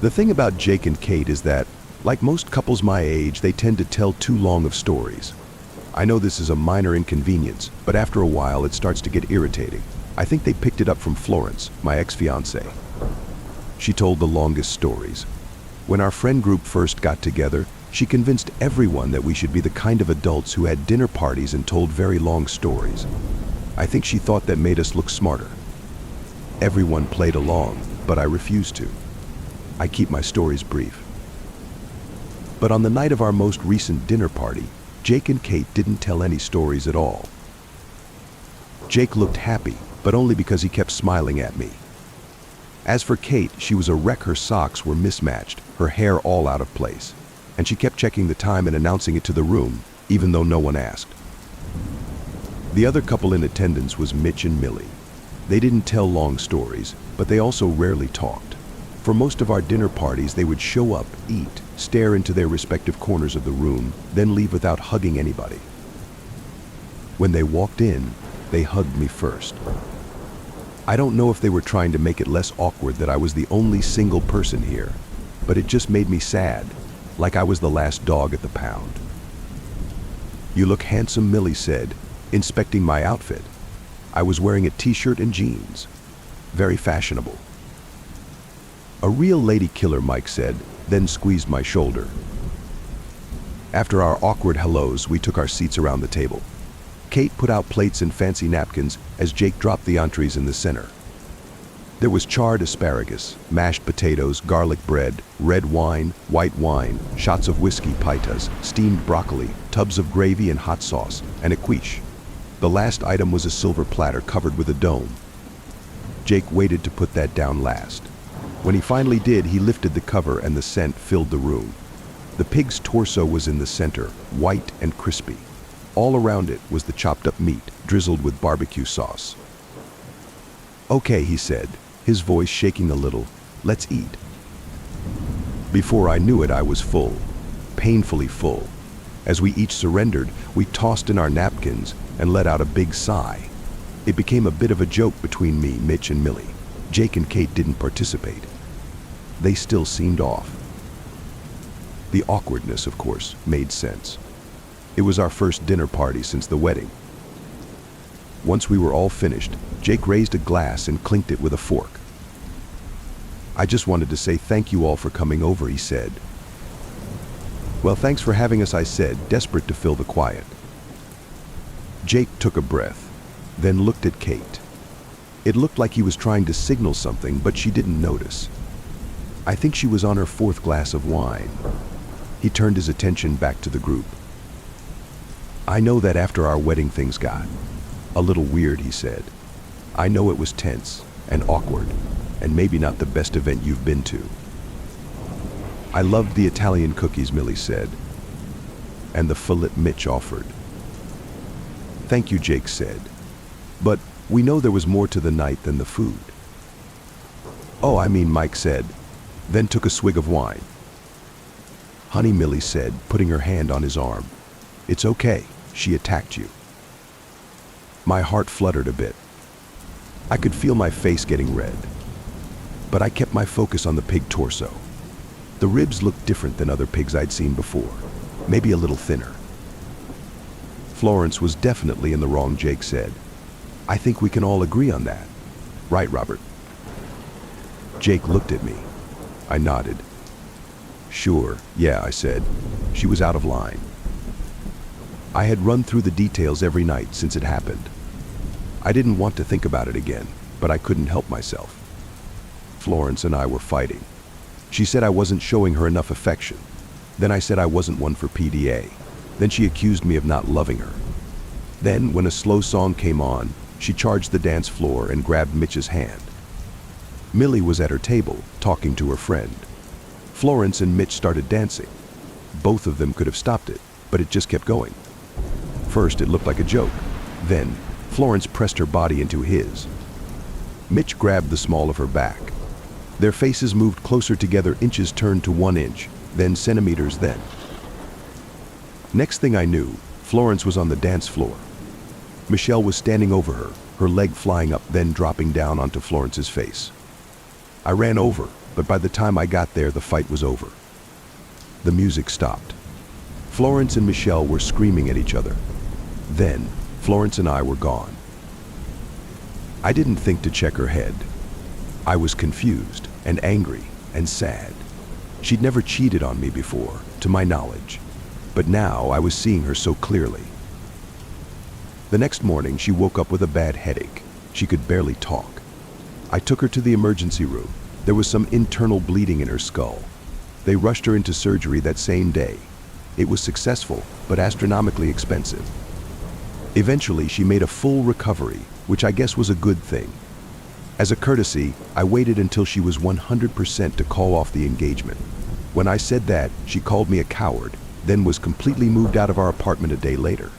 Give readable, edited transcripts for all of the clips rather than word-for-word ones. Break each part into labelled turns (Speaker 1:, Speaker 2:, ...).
Speaker 1: The thing about Jake and Kate is that, like most couples my age, they tend to tell too long of stories. I know this is a minor inconvenience, but after a while it starts to get irritating. I think they picked it up from Florence, my ex-fiancée. She told the longest stories. When our friend group first got together, she convinced everyone that we should be the kind of adults who had dinner parties and told very long stories. I think she thought that made us look smarter. Everyone played along, but I refused to. I keep my stories brief. But on the night of our most recent dinner party, Jake and Kate didn't tell any stories at all. Jake looked happy, but only because he kept smiling at me. As for Kate, she was a wreck. Her socks were mismatched, her hair all out of place, and she kept checking the time and announcing it to the room, even though no one asked. The other couple in attendance was Mitch and Millie. They didn't tell long stories, but they also rarely talked. For most of our dinner parties, they would show up, eat, stare into their respective corners of the room, then leave without hugging anybody. When they walked in, they hugged me first. I don't know if they were trying to make it less awkward that I was the only single person here, but it just made me sad, like I was the last dog at the pound. "You look handsome," Millie said, inspecting my outfit. I was wearing a t-shirt and jeans. Very fashionable. "A real lady killer," Mike said, then squeezed my shoulder. After our awkward hellos, we took our seats around the table. Kate put out plates and fancy napkins as Jake dropped the entrees in the center. There was charred asparagus, mashed potatoes, garlic bread, red wine, white wine, shots of whiskey pitas, steamed broccoli, tubs of gravy and hot sauce, and a quiche. The last item was a silver platter covered with a dome. Jake waited to put that down last. When he finally did, he lifted the cover and the scent filled the room. The pig's torso was in the center, white and crispy. All around it was the chopped up meat, drizzled with barbecue sauce. "Okay," he said, his voice shaking a little, "let's eat." Before I knew it, I was full, painfully full. As we each surrendered, we tossed in our napkins and let out a big sigh. It became a bit of a joke between me, Mitch, and Millie. Jake and Kate didn't participate. They still seemed off. The awkwardness, of course, made sense. It was our first dinner party since the wedding. Once we were all finished, Jake raised a glass and clinked it with a fork. "I just wanted to say thank you all for coming over," he said. "Well, thanks for having us," I said, desperate to fill the quiet. Jake took a breath, then looked at Kate. It looked like he was trying to signal something, but she didn't notice. I think she was on her fourth glass of wine. He turned his attention back to the group. "I know that after our wedding things got a little weird," he said. "I know it was tense and awkward, and maybe not the best event you've been to." "I loved the Italian cookies," Millie said, "and the fillet Mitch offered." "Thank you," Jake said. "But we know there was more to the night than the food." "Oh, I mean," Mike said, then took a swig of wine. "Honey," Millie said, putting her hand on his arm. "It's okay. She attacked you." My heart fluttered a bit. I could feel my face getting red. But I kept my focus on the pig torso. The ribs looked different than other pigs I'd seen before, maybe a little thinner. "Florence was definitely in the wrong," Jake said. "I think we can all agree on that. Right, Robert?" Jake looked at me. I nodded. "Sure, yeah," I said. "She was out of line." I had run through the details every night since it happened. I didn't want to think about it again, but I couldn't help myself. Florence and I were fighting. She said I wasn't showing her enough affection. Then I said I wasn't one for PDA. Then she accused me of not loving her. Then, when a slow song came on, she charged the dance floor and grabbed Mitch's hand. Millie was at her table, talking to her friend. Florence and Mitch started dancing. Both of them could have stopped it, but it just kept going. First, it looked like a joke. Then, Florence pressed her body into his. Mitch grabbed the small of her back. Their faces moved closer together, inches turned to 1 inch, then centimeters then. Next thing I knew, Florence was on the dance floor. Michelle was standing over her, her leg flying up, then dropping down onto Florence's face. I ran over, but by the time I got there, the fight was over. The music stopped. Florence and Michelle were screaming at each other. Then, Florence and I were gone. I didn't think to check her head. I was confused and angry and sad. She'd never cheated on me before, to my knowledge, but now I was seeing her so clearly. The next morning, she woke up with a bad headache. She could barely talk. I took her to the emergency room. There was some internal bleeding in her skull. They rushed her into surgery that same day. It was successful, but astronomically expensive. Eventually, she made a full recovery, which I guess was a good thing. As a courtesy, I waited until she was 100% to call off the engagement. When I said that, she called me a coward, then was completely moved out of our apartment a day later.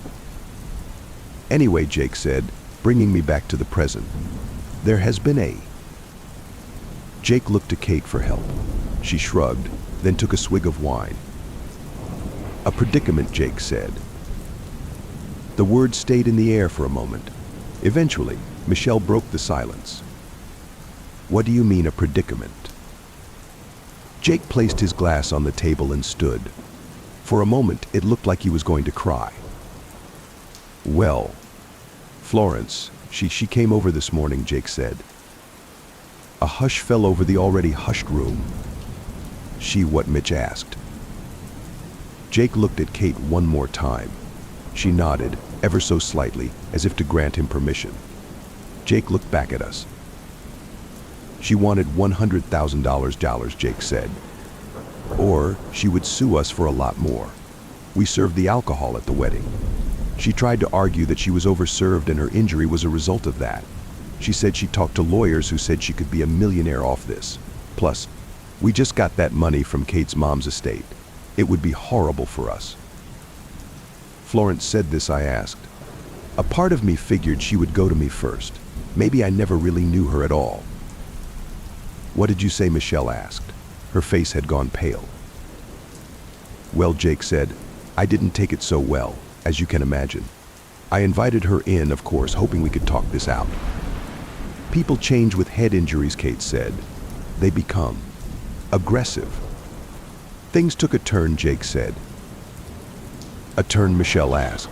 Speaker 1: Anyway, Jake said, bringing me back to the present, there has been a... Jake looked to Kate for help. She shrugged, then took a swig of wine. A predicament, Jake said. The words stayed in the air for a moment. Eventually, Michelle broke the silence. What do you mean, a predicament? Jake placed his glass on the table and stood. For a moment, it looked like he was going to cry. Well, Florence, she came over this morning, Jake said. A hush fell over the already hushed room. She what? Mitch asked. Jake looked at Kate one more time. She nodded, ever so slightly, as if to grant him permission. Jake looked back at us. She wanted $100,000, Jake said. Or she would sue us for a lot more. We served the alcohol at the wedding. She tried to argue that she was overserved and her injury was a result of that. She said she talked to lawyers who said she could be a millionaire off this. Plus, we just got that money from Kate's mom's estate. It would be horrible for us. Florence said this, I asked. A part of me figured she would go to me first. Maybe I never really knew her at all. What did you say? Michelle asked. Her face had gone pale. Well, Jake said, I didn't take it so well, as you can imagine. I invited her in, of course, hoping we could talk this out. People change with head injuries, Kate said. They become aggressive. Things took a turn, Jake said. A turn? Michelle asked.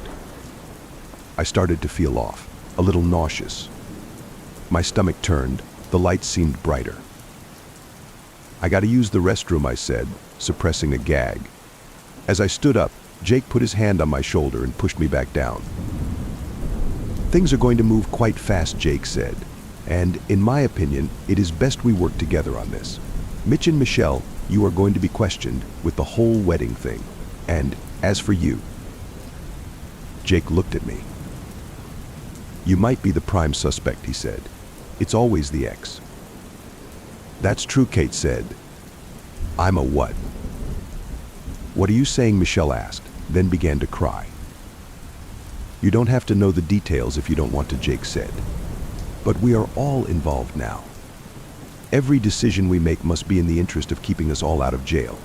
Speaker 1: I started to feel off, a little nauseous. My stomach turned, the lights seemed brighter. I gotta use the restroom, I said, suppressing a gag. As I stood up, Jake put his hand on my shoulder and pushed me back down. Things are going to move quite fast, Jake said, and in my opinion, it is best we work together on this. Mitch and Michelle, you are going to be questioned with the whole wedding thing. And as for you, Jake looked at me. You might be the prime suspect, he said. It's always the ex. That's true, Kate said. I'm a what? What are you saying? Michelle asked, then began to cry. You don't have to know the details if you don't want to, Jake said. But we are all involved now. Every decision we make must be in the interest of keeping us all out of jail.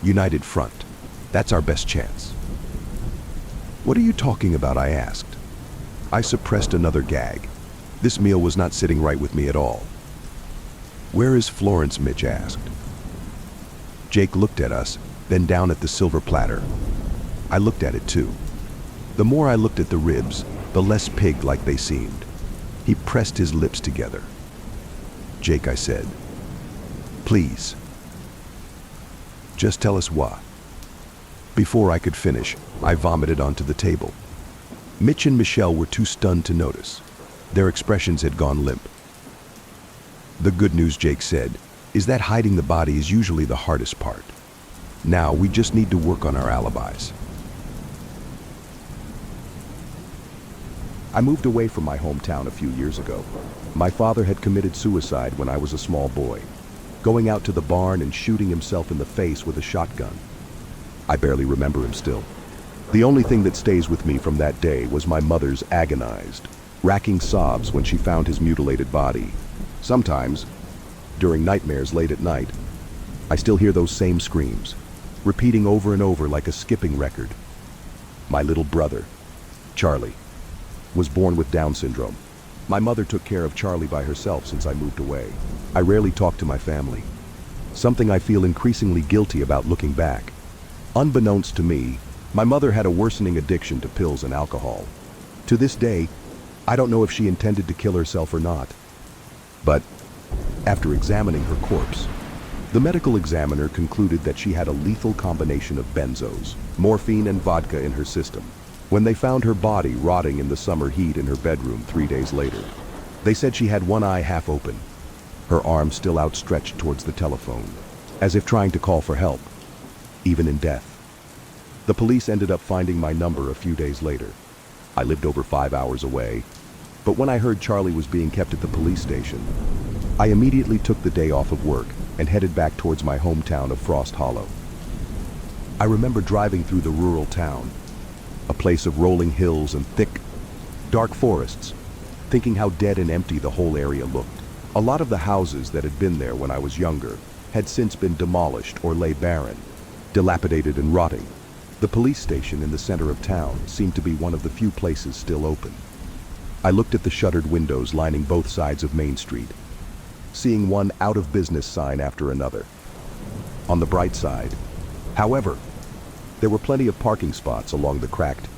Speaker 1: United front. That's our best chance. What are you talking about? I asked. I suppressed another gag. This meal was not sitting right with me at all. Where is Florence? Mitch asked. Jake looked at us, then down at the silver platter. I looked at it too. The more I looked at the ribs, the less pig-like they seemed. He pressed his lips together. Jake, I said, please. Just tell us what. Before I could finish, I vomited onto the table. Mitch and Michelle were too stunned to notice. Their expressions had gone limp. The good news, Jake said, is that hiding the body is usually the hardest part. Now we just need to work on our alibis. I moved away from my hometown a few years ago. My father had committed suicide when I was a small boy, going out to the barn and shooting himself in the face with a shotgun. I barely remember him still. The only thing that stays with me from that day was my mother's agonized, racking sobs when she found his mutilated body. Sometimes, during nightmares late at night, I still hear those same screams, repeating over and over like a skipping record. My little brother, Charlie, was born with Down syndrome. My mother took care of Charlie by herself since I moved away. I rarely talk to my family. something I feel increasingly guilty about looking back. Unbeknownst to me, my mother had a worsening addiction to pills and alcohol. To this day, I don't know if she intended to kill herself or not. But after examining her corpse, the medical examiner concluded that she had a lethal combination of benzos, morphine and vodka in her system. When they found her body rotting in the summer heat in her bedroom 3 days later, they said she had one eye half open, her arm still outstretched towards the telephone, as if trying to call for help, even in death. The police ended up finding my number a few days later. I lived over 5 hours away, but when I heard Charlie was being kept at the police station, I immediately took the day off of work and headed back towards my hometown of Frost Hollow. I remember driving through the rural town, a place of rolling hills and thick, dark forests, thinking how dead and empty the whole area looked. A lot of the houses that had been there when I was younger had since been demolished or lay barren, dilapidated and rotting. The police station in the center of town seemed to be one of the few places still open. I looked at the shuttered windows lining both sides of Main Street, seeing one out-of-business sign after another. On the bright side, however, there were plenty of parking spots along the cracked,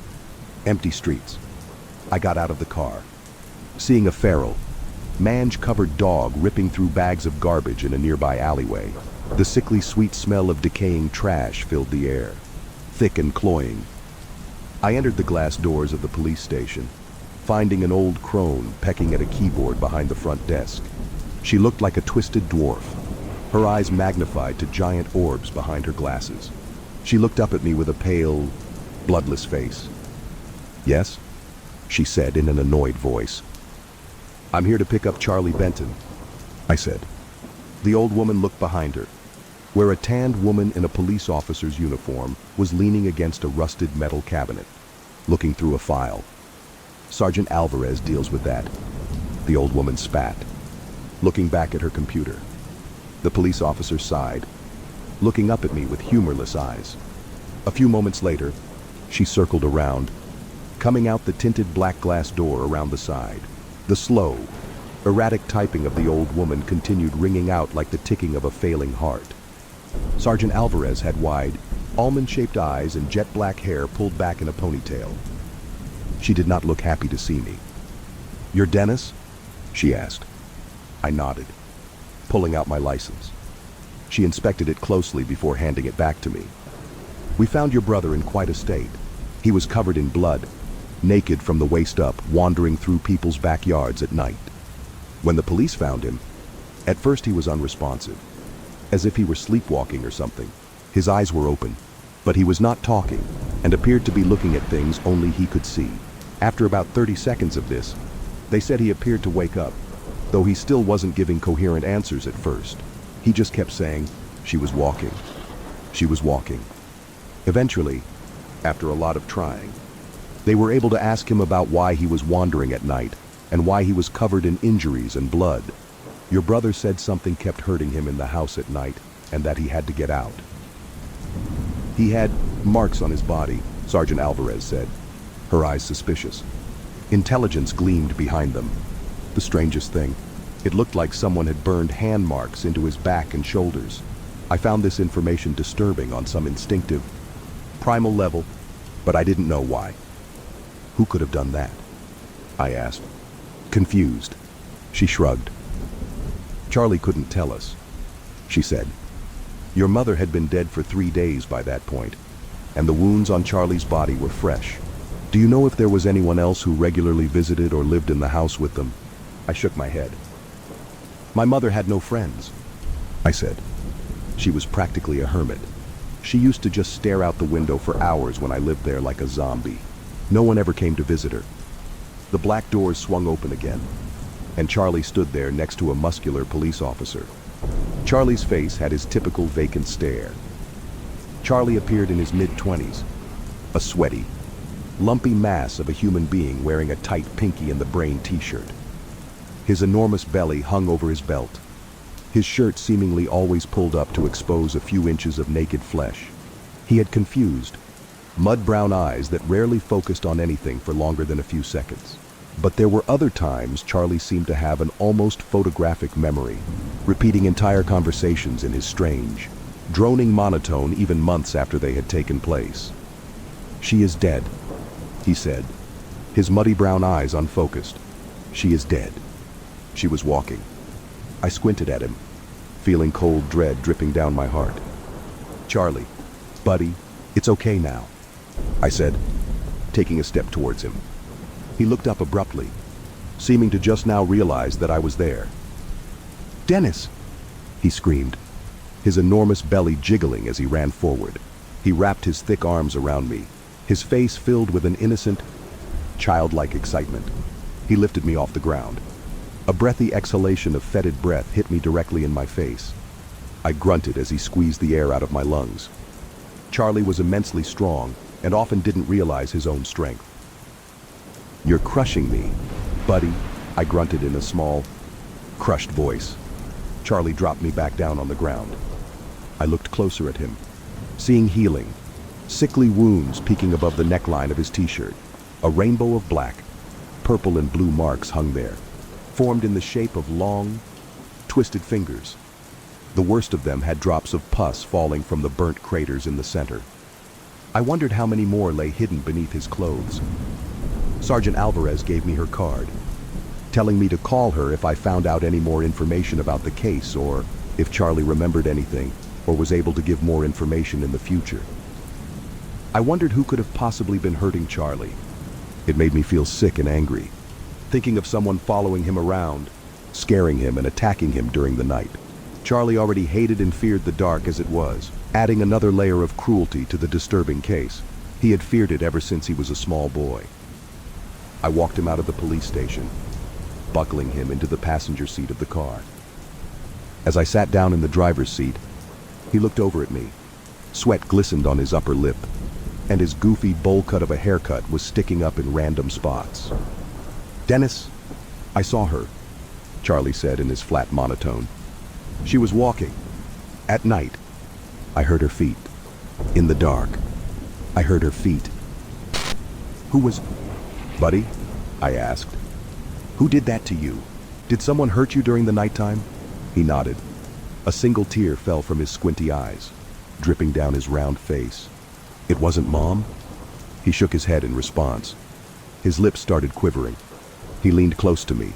Speaker 1: empty streets. I got out of the car, seeing a feral, mange-covered dog ripping through bags of garbage in a nearby alleyway. The sickly sweet smell of decaying trash filled the air, thick and cloying. I entered the glass doors of the police station, finding an old crone pecking at a keyboard behind the front desk. She looked like a twisted dwarf, her eyes magnified to giant orbs behind her glasses. She looked up at me with a pale, bloodless face. "Yes?" she said in an annoyed voice. "I'm here to pick up Charlie Benton," I said. The old woman looked behind her, where a tanned woman in a police officer's uniform was leaning against a rusted metal cabinet, looking through a file. "Sergeant Alvarez deals with that," the old woman spat, looking back at her computer. The police officer sighed, looking up at me with humorless eyes. A few moments later, she circled around, coming out the tinted black glass door around the side. The slow, erratic typing of the old woman continued ringing out like the ticking of a failing heart. Sergeant Alvarez had wide, almond-shaped eyes and jet black hair pulled back in a ponytail. She did not look happy to see me. "You're Dennis?" she asked. I nodded, pulling out my license. She inspected it closely before handing it back to me. "We found your brother in quite a state. He was covered in blood, naked from the waist up, wandering through people's backyards at night. When the police found him, at first he was unresponsive, as if he were sleepwalking or something. His eyes were open, but he was not talking and appeared to be looking at things only he could see. After about 30 seconds of this, they said he appeared to wake up, though he still wasn't giving coherent answers at first. He just kept saying, 'She was walking. She was walking.' Eventually, after a lot of trying, they were able to ask him about why he was wandering at night and why he was covered in injuries and blood. Your brother said something kept hurting him in the house at night and that he had to get out. He had marks on his body," Sergeant Alvarez said, her eyes suspicious. Intelligence gleamed behind them. The strangest thing, it looked like someone had burned hand marks into his back and shoulders. I found this information disturbing on some instinctive, primal level, but I didn't know why. "Who could have done that?" I asked, confused. She shrugged. "Charlie couldn't tell us," she said. "Your mother had been dead for 3 days by that point, and the wounds on Charlie's body were fresh. Do you know if there was anyone else who regularly visited or lived in the house with them?" I shook my head. "My mother had no friends," I said. "She was practically a hermit. She used to just stare out the window for hours when I lived there like a zombie. No one ever came to visit her." The black doors swung open again, and Charlie stood there next to a muscular police officer. Charlie's face had his typical vacant stare. Charlie appeared in his mid-20s, a sweaty, lumpy mass of a human being wearing a tight Pinky in the Brain t-shirt. His enormous belly hung over his belt, his shirt seemingly always pulled up to expose a few inches of naked flesh. He had confused, mud-brown eyes that rarely focused on anything for longer than a few seconds. But there were other times Charlie seemed to have an almost photographic memory. repeating entire conversations in his strange, droning monotone even months after they had taken place. "She is dead," he said, his muddy brown eyes unfocused. "She is dead." She was walking. I squinted at him, feeling cold dread dripping down my heart. "Charlie, buddy, it's okay now," I said, taking a step towards him. He looked up abruptly, seeming to just now realize that I was there. "Dennis!" he screamed, his enormous belly jiggling as he ran forward. He wrapped his thick arms around me, his face filled with an innocent, childlike excitement. He lifted me off the ground. A breathy exhalation of fetid breath hit me directly in my face. I grunted as he squeezed the air out of my lungs. Charlie was immensely strong and often didn't realize his own strength. "You're crushing me, buddy," I grunted in a small, crushed voice. Charlie dropped me back down on the ground. I looked closer at him, seeing healing, sickly wounds peeking above the neckline of his t-shirt. A rainbow of black, purple and blue marks hung there, formed in the shape of long, twisted fingers. The worst of them had drops of pus falling from the burnt craters in the center. I wondered how many more lay hidden beneath his clothes. Sergeant Alvarez gave me her card, telling me to call her if I found out any more information about the case, or if Charlie remembered anything or was able to give more information in the future. I wondered who could have possibly been hurting Charlie. It made me feel sick and angry, thinking of someone following him around, scaring him and attacking him during the night. Charlie already hated and feared the dark as it was, adding another layer of cruelty to the disturbing case. He had feared it ever since he was a small boy. I walked him out of the police station, buckling him into the passenger seat of the car. As I sat down in the driver's seat, he looked over at me. Sweat glistened on his upper lip, and his goofy bowl cut of a haircut was sticking up in random spots. "Dennis, I saw her," Charlie said in his flat monotone. "She was walking. At night. I heard her feet. In the dark. I heard her feet." "Who was... buddy?" I asked. "Who did that to you? Did someone hurt you during the nighttime?" He nodded. A single tear fell from his squinty eyes, dripping down his round face. "It wasn't Mom?" He shook his head in response. His lips started quivering. He leaned close to me,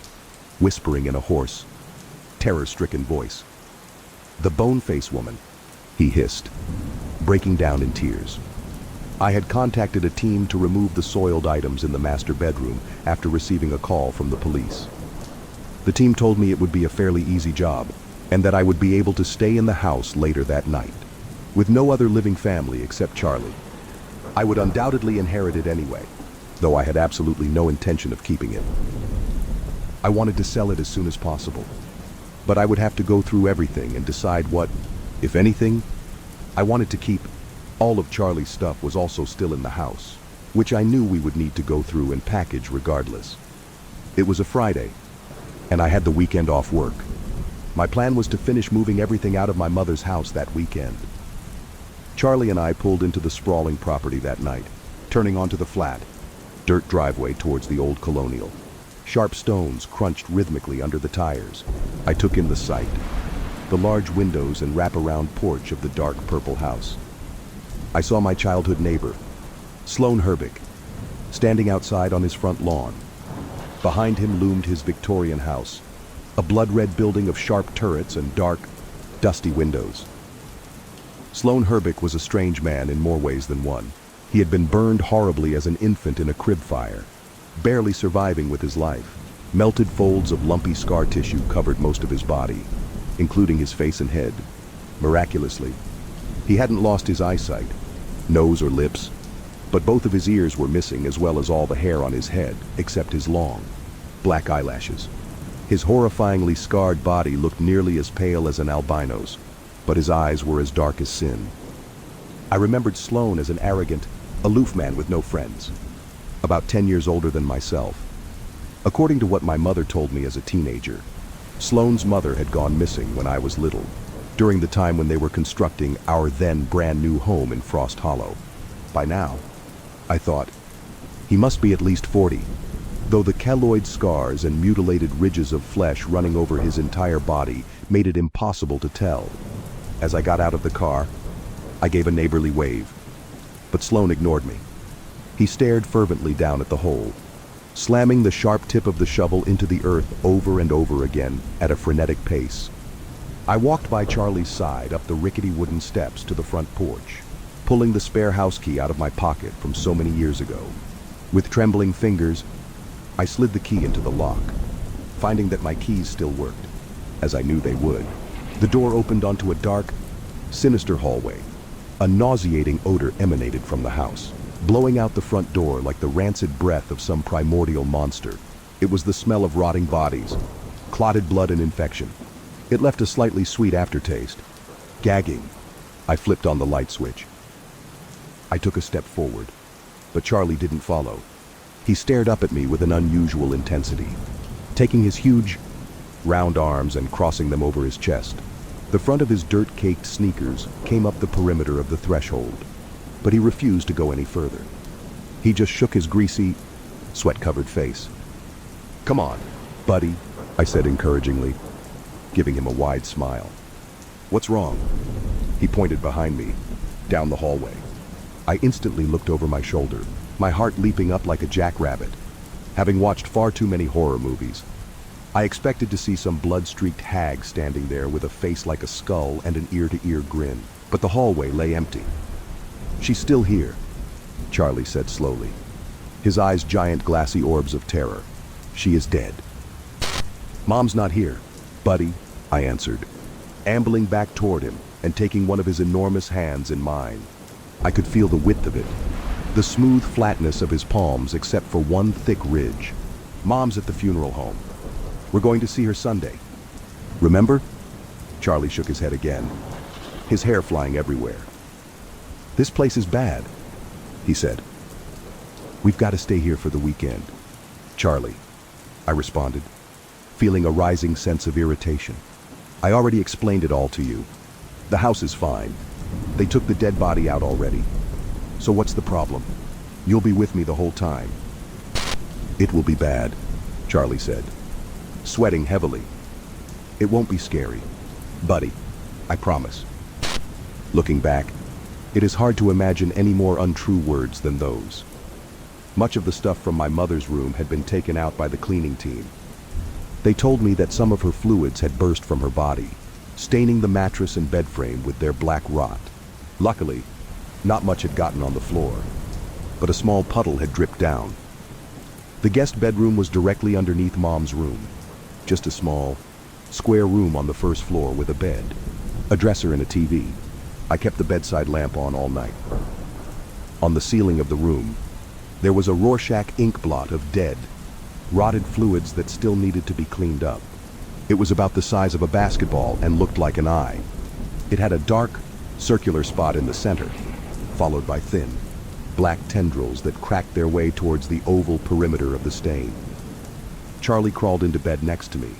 Speaker 1: whispering in a hoarse, terror-stricken voice. "The bone-face woman," he hissed, breaking down in tears. I had contacted a team to remove the soiled items in the master bedroom after receiving a call from the police. The team told me it would be a fairly easy job, and that I would be able to stay in the house later that night, with no other living family except Charlie. I would undoubtedly inherit it anyway, though I had absolutely no intention of keeping it. I wanted to sell it as soon as possible, but I would have to go through everything and decide what, if anything, I wanted to keep. All of Charlie's stuff was also still in the house, which I knew we would need to go through and package regardless. It was a Friday, and I had the weekend off work. My plan was to finish moving everything out of my mother's house that weekend. Charlie and I pulled into the sprawling property that night, turning onto the flat, dirt driveway towards the old colonial. Sharp stones crunched rhythmically under the tires. I took in the sight, the large windows and wraparound porch of the dark purple house. I saw my childhood neighbor, Sloan Herbick, standing outside on his front lawn. Behind him loomed his Victorian house, a blood-red building of sharp turrets and dark, dusty windows. Sloan Herbick was a strange man in more ways than one. He had been burned horribly as an infant in a crib fire, barely surviving with his life. Melted folds of lumpy scar tissue covered most of his body, including his face and head. Miraculously, he hadn't lost his eyesight, nose or lips, but both of his ears were missing as well as all the hair on his head, except his long, black eyelashes. His horrifyingly scarred body looked nearly as pale as an albino's, but his eyes were as dark as sin. I remembered Sloan as an arrogant, aloof man with no friends, about 10 years older than myself. According to what my mother told me as a teenager, Sloan's mother had gone missing when I was little, during the time when they were constructing our then brand new home in Frost Hollow. By now, I thought, he must be at least 40. though the keloid scars and mutilated ridges of flesh running over his entire body made it impossible to tell. As I got out of the car, I gave a neighborly wave, but Sloan ignored me. He stared fervently down at the hole, slamming the sharp tip of the shovel into the earth over and over again at a frenetic pace. I walked by Charlie's side up the rickety wooden steps to the front porch, pulling the spare house key out of my pocket from so many years ago. With trembling fingers, I slid the key into the lock, finding that my keys still worked, as I knew they would. The door opened onto a dark, sinister hallway. A nauseating odor emanated from the house, blowing out the front door like the rancid breath of some primordial monster. It was the smell of rotting bodies, clotted blood and infection. It left a slightly sweet aftertaste. Gagging, I flipped on the light switch. I took a step forward, but Charlie didn't follow. He stared up at me with an unusual intensity, taking his huge, round arms and crossing them over his chest. The front of his dirt-caked sneakers came up the perimeter of the threshold, but he refused to go any further. He just shook his greasy, sweat-covered face. "Come on, buddy," I said encouragingly, giving him a wide smile. "What's wrong?" He pointed behind me, down the hallway. I instantly looked over my shoulder, my heart leaping up like a jackrabbit. Having watched far too many horror movies, I expected to see some blood-streaked hag standing there with a face like a skull and an ear-to-ear grin, but the hallway lay empty. "She's still here," Charlie said slowly, his eyes giant glassy orbs of terror. "She is dead." "Mom's not here, buddy," I answered, ambling back toward him and taking one of his enormous hands in mine. I could feel the width of it, the smooth flatness of his palms except for one thick ridge. "Mom's at the funeral home. We're going to see her Sunday. Remember?" Charlie shook his head again, his hair flying everywhere. "This place is bad," he said. "We've got to stay here for the weekend." "Charlie," I responded, feeling a rising sense of irritation. "I already explained it all to you. The house is fine. They took the dead body out already. So what's the problem? You'll be with me the whole time." "It will be bad," Charlie said, sweating heavily. "It won't be scary, buddy, I promise." Looking back, it is hard to imagine any more untrue words than those. Much of the stuff from my mother's room had been taken out by the cleaning team. They told me that some of her fluids had burst from her body, staining the mattress and bed frame with their black rot. Luckily, not much had gotten on the floor, but a small puddle had dripped down. The guest bedroom was directly underneath Mom's room, just a small, square room on the first floor with a bed, a dresser and a TV. I kept the bedside lamp on all night. On the ceiling of the room, there was a Rorschach ink blot of dead, rotted fluids that still needed to be cleaned up. It was about the size of a basketball and looked like an eye. It had a dark, circular spot in the center, followed by thin, black tendrils that cracked their way towards the oval perimeter of the stain. Charlie crawled into bed next to me,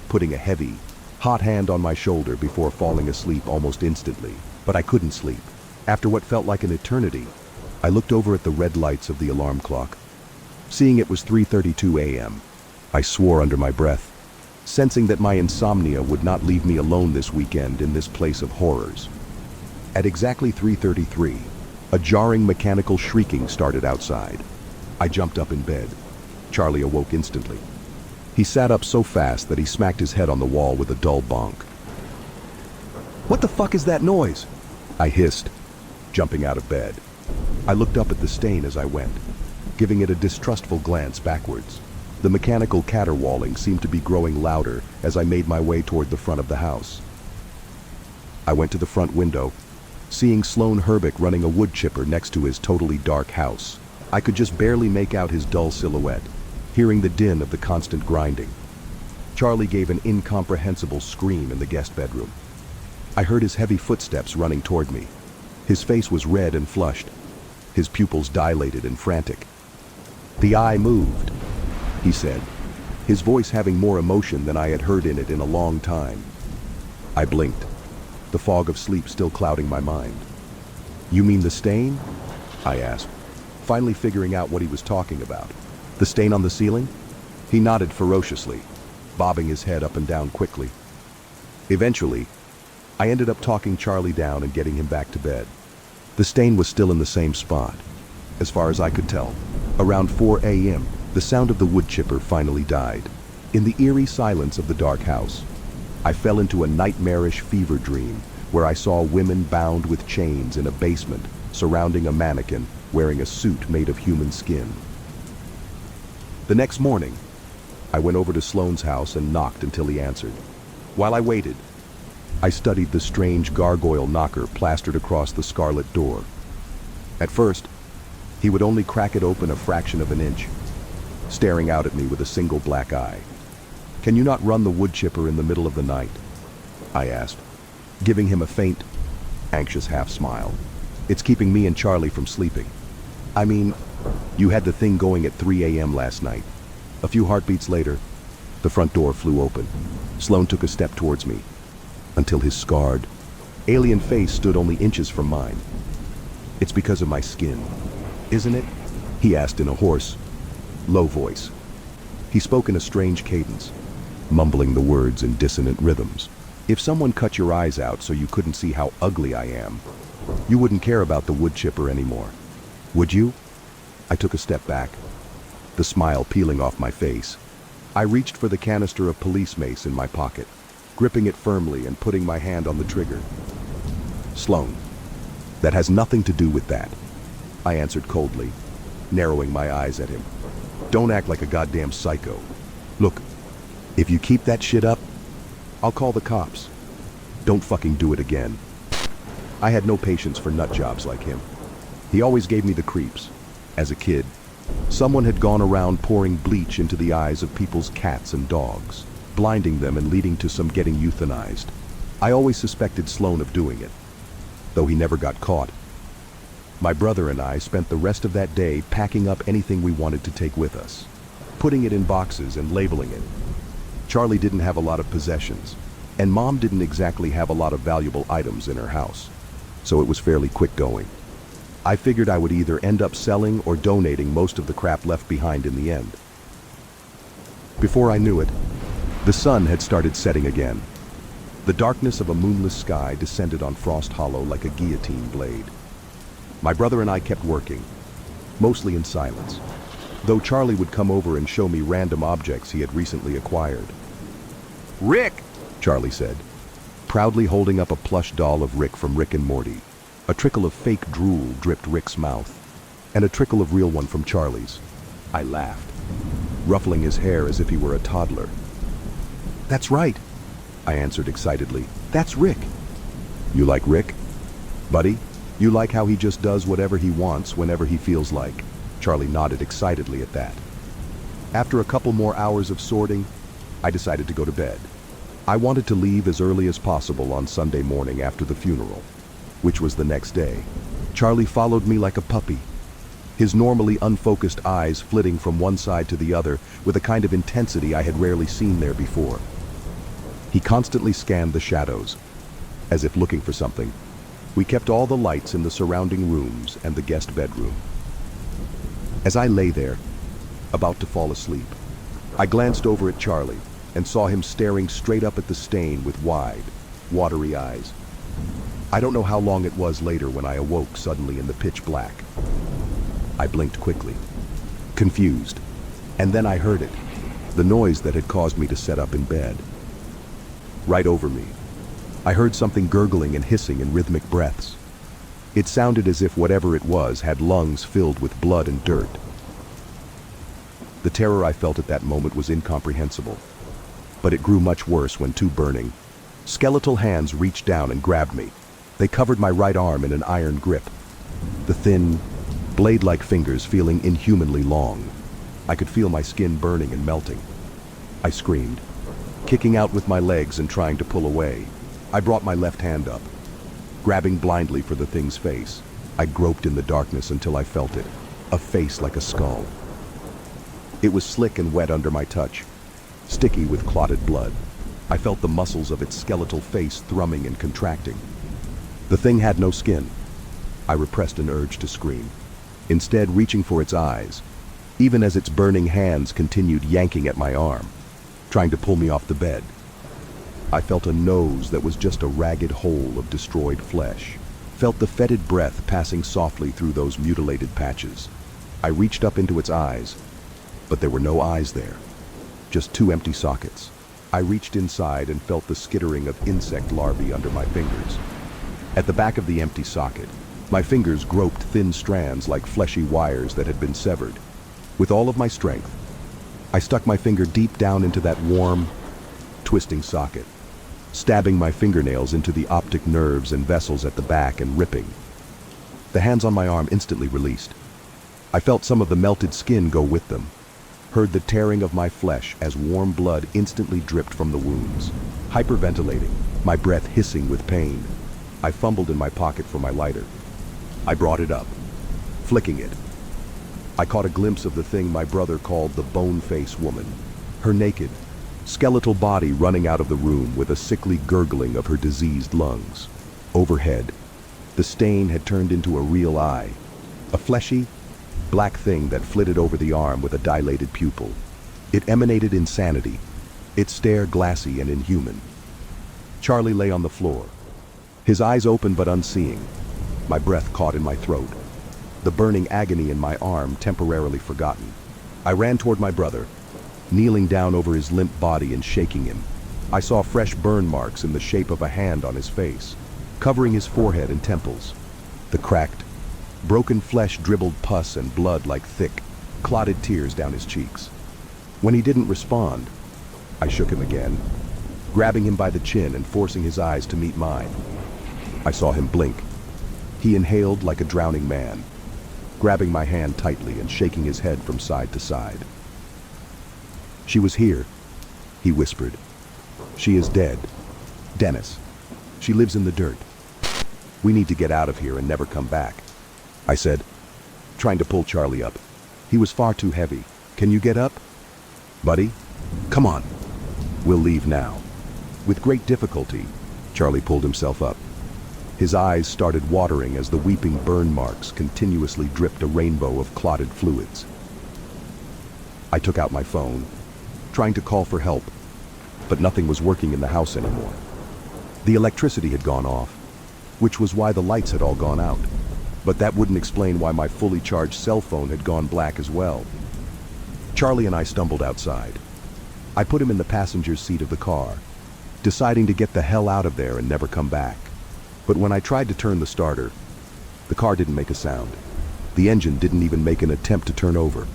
Speaker 1: putting a heavy, hot hand on my shoulder before falling asleep almost instantly. But I couldn't sleep. After what felt like an eternity, I looked over at the red lights of the alarm clock. Seeing it was 3:32 a.m., I swore under my breath, sensing that my insomnia would not leave me alone this weekend in this place of horrors. At exactly 3:33, a jarring mechanical shrieking started outside. I jumped up in bed. Charlie awoke instantly. He sat up so fast that he smacked his head on the wall with a dull bonk. "What the fuck is that noise?" I hissed, jumping out of bed. I looked up at the stain as I went, giving it a distrustful glance backwards. The mechanical caterwauling seemed to be growing louder as I made my way toward the front of the house. I went to the front window, seeing Sloan Herbick running a wood chipper next to his totally dark house. I could just barely make out his dull silhouette, hearing the din of the constant grinding. Charlie gave an incomprehensible scream in the guest bedroom. I heard his heavy footsteps running toward me. His face was red and flushed, his pupils dilated and frantic. "The eye moved," he said, his voice having more emotion than I had heard in it in a long time. I blinked, the fog of sleep still clouding my mind. "You mean the stain?" I asked, finally figuring out what he was talking about. The stain on the ceiling? He nodded ferociously, bobbing his head up and down quickly. Eventually, I ended up talking Charlie down and getting him back to bed. The stain was still in the same spot, as far as I could tell. Around 4 a.m., the sound of the wood chipper finally died. In the eerie silence of the dark house, I fell into a nightmarish fever dream where I saw women bound with chains in a basement surrounding a mannequin wearing a suit made of human skin. The next morning, I went over to Sloane's house and knocked until he answered. While I waited, I studied the strange gargoyle knocker plastered across the scarlet door. At first, he would only crack it open a fraction of an inch, staring out at me with a single black eye. "Can you not run the wood chipper in the middle of the night?" I asked, giving him a faint, anxious half-smile. "It's keeping me and Charlie from sleeping. I mean, you had the thing going at 3 a.m. last night." A few heartbeats later, the front door flew open. Sloane took a step towards me, until his scarred, alien face stood only inches from mine. "It's because of my skin, isn't it?" he asked in a hoarse, low voice. He spoke in a strange cadence, mumbling the words in dissonant rhythms. "If someone cut your eyes out so you couldn't see how ugly I am, you wouldn't care about the wood chipper anymore, would you?" I took a step back, the smile peeling off my face. I reached for the canister of police mace in my pocket, gripping it firmly and putting my hand on the trigger. "Sloane, that has nothing to do with that," I answered coldly, narrowing my eyes at him. "Don't act like a goddamn psycho. Look, if you keep that shit up, I'll call the cops. Don't fucking do it again." I had no patience for nut jobs like him. He always gave me the creeps. As a kid, someone had gone around pouring bleach into the eyes of people's cats and dogs, blinding them and leading to some getting euthanized. I always suspected Sloane of doing it, though he never got caught. My brother and I spent the rest of that day packing up anything we wanted to take with us, putting it in boxes and labeling it. Charlie didn't have a lot of possessions, and Mom didn't exactly have a lot of valuable items in her house, so it was fairly quick going. I figured I would either end up selling or donating most of the crap left behind in the end. Before I knew it, the sun had started setting again. The darkness of a moonless sky descended on Frost Hollow like a guillotine blade. My brother and I kept working, mostly in silence, though Charlie would come over and show me random objects he had recently acquired. "Rick!" Charlie said, proudly holding up a plush doll of Rick from Rick and Morty. A trickle of fake drool dripped Rick's mouth, and a trickle of real one from Charlie's. I laughed, ruffling his hair as if he were a toddler. "That's right," I answered excitedly. "That's Rick." "You like Rick, buddy? You like how he just does whatever he wants whenever he feels like?" Charlie nodded excitedly at that. After a couple more hours of sorting, I decided to go to bed. I wanted to leave as early as possible on Sunday morning after the funeral, which was the next day. Charlie followed me like a puppy, his normally unfocused eyes flitting from one side to the other with a kind of intensity I had rarely seen there before. He constantly scanned the shadows, as if looking for something. We kept all the lights in the surrounding rooms and the guest bedroom. As I lay there, about to fall asleep, I glanced over at Charlie and saw him staring straight up at the stain with wide, watery eyes. I don't know how long it was later when I awoke suddenly in the pitch black. I blinked quickly, confused, and then I heard it, the noise that had caused me to sit up in bed. Right over me, I heard something gurgling and hissing in rhythmic breaths. It sounded as if whatever it was had lungs filled with blood and dirt. The terror I felt at that moment was incomprehensible, but it grew much worse when two burning, skeletal hands reached down and grabbed me. They covered my right arm in an iron grip, the thin, blade-like fingers feeling inhumanly long. I could feel my skin burning and melting. I screamed, kicking out with my legs and trying to pull away. I brought my left hand up, grabbing blindly for the thing's face. I groped in the darkness until I felt it, a face like a skull. It was slick and wet under my touch, sticky with clotted blood. I felt the muscles of its skeletal face thrumming and contracting. The thing had no skin. I repressed an urge to scream, instead reaching for its eyes, even as its burning hands continued yanking at my arm, trying to pull me off the bed. I felt a nose that was just a ragged hole of destroyed flesh, felt the fetid breath passing softly through those mutilated patches. I reached up into its eyes, but there were no eyes there, just two empty sockets. I reached inside and felt the skittering of insect larvae under my fingers. At the back of the empty socket, my fingers groped thin strands like fleshy wires that had been severed. With all of my strength, I stuck my finger deep down into that warm, twisting socket, stabbing my fingernails into the optic nerves and vessels at the back and ripping. The hands on my arm instantly released. I felt some of the melted skin go with them, heard the tearing of my flesh as warm blood instantly dripped from the wounds. Hyperventilating, my breath hissing with pain, I fumbled in my pocket for my lighter. I brought it up, flicking it. I caught a glimpse of the thing my brother called the bone-face woman, her naked, skeletal body running out of the room with a sickly gurgling of her diseased lungs. Overhead, the stain had turned into a real eye, a fleshy, black thing that flitted over the arm with a dilated pupil. It emanated insanity, its stare glassy and inhuman. Charlie lay on the floor, his eyes open but unseeing, my breath caught in my throat, the burning agony in my arm temporarily forgotten. I ran toward my brother, kneeling down over his limp body and shaking him. I saw fresh burn marks in the shape of a hand on his face, covering his forehead and temples. The cracked, broken flesh dribbled pus and blood like thick, clotted tears down his cheeks. When he didn't respond, I shook him again, grabbing him by the chin and forcing his eyes to meet mine. I saw him blink. He inhaled like a drowning man, grabbing my hand tightly and shaking his head from side to side. "She was here," he whispered. "She is dead. Dennis. She lives in the dirt. We need to get out of here and never come back," I said, trying to pull Charlie up. He was far too heavy. "Can you get up? Buddy, come on. We'll leave now." With great difficulty, Charlie pulled himself up. His eyes started watering as the weeping burn marks continuously dripped a rainbow of clotted fluids. I took out my phone, trying to call for help, but nothing was working in the house anymore. The electricity had gone off, which was why the lights had all gone out. But that wouldn't explain why my fully charged cell phone had gone black as well. Charlie and I stumbled outside. I put him in the passenger seat of the car, deciding to get the hell out of there and never come back. But when I tried to turn the starter, the car didn't make a sound. The engine didn't even make an attempt to turn over.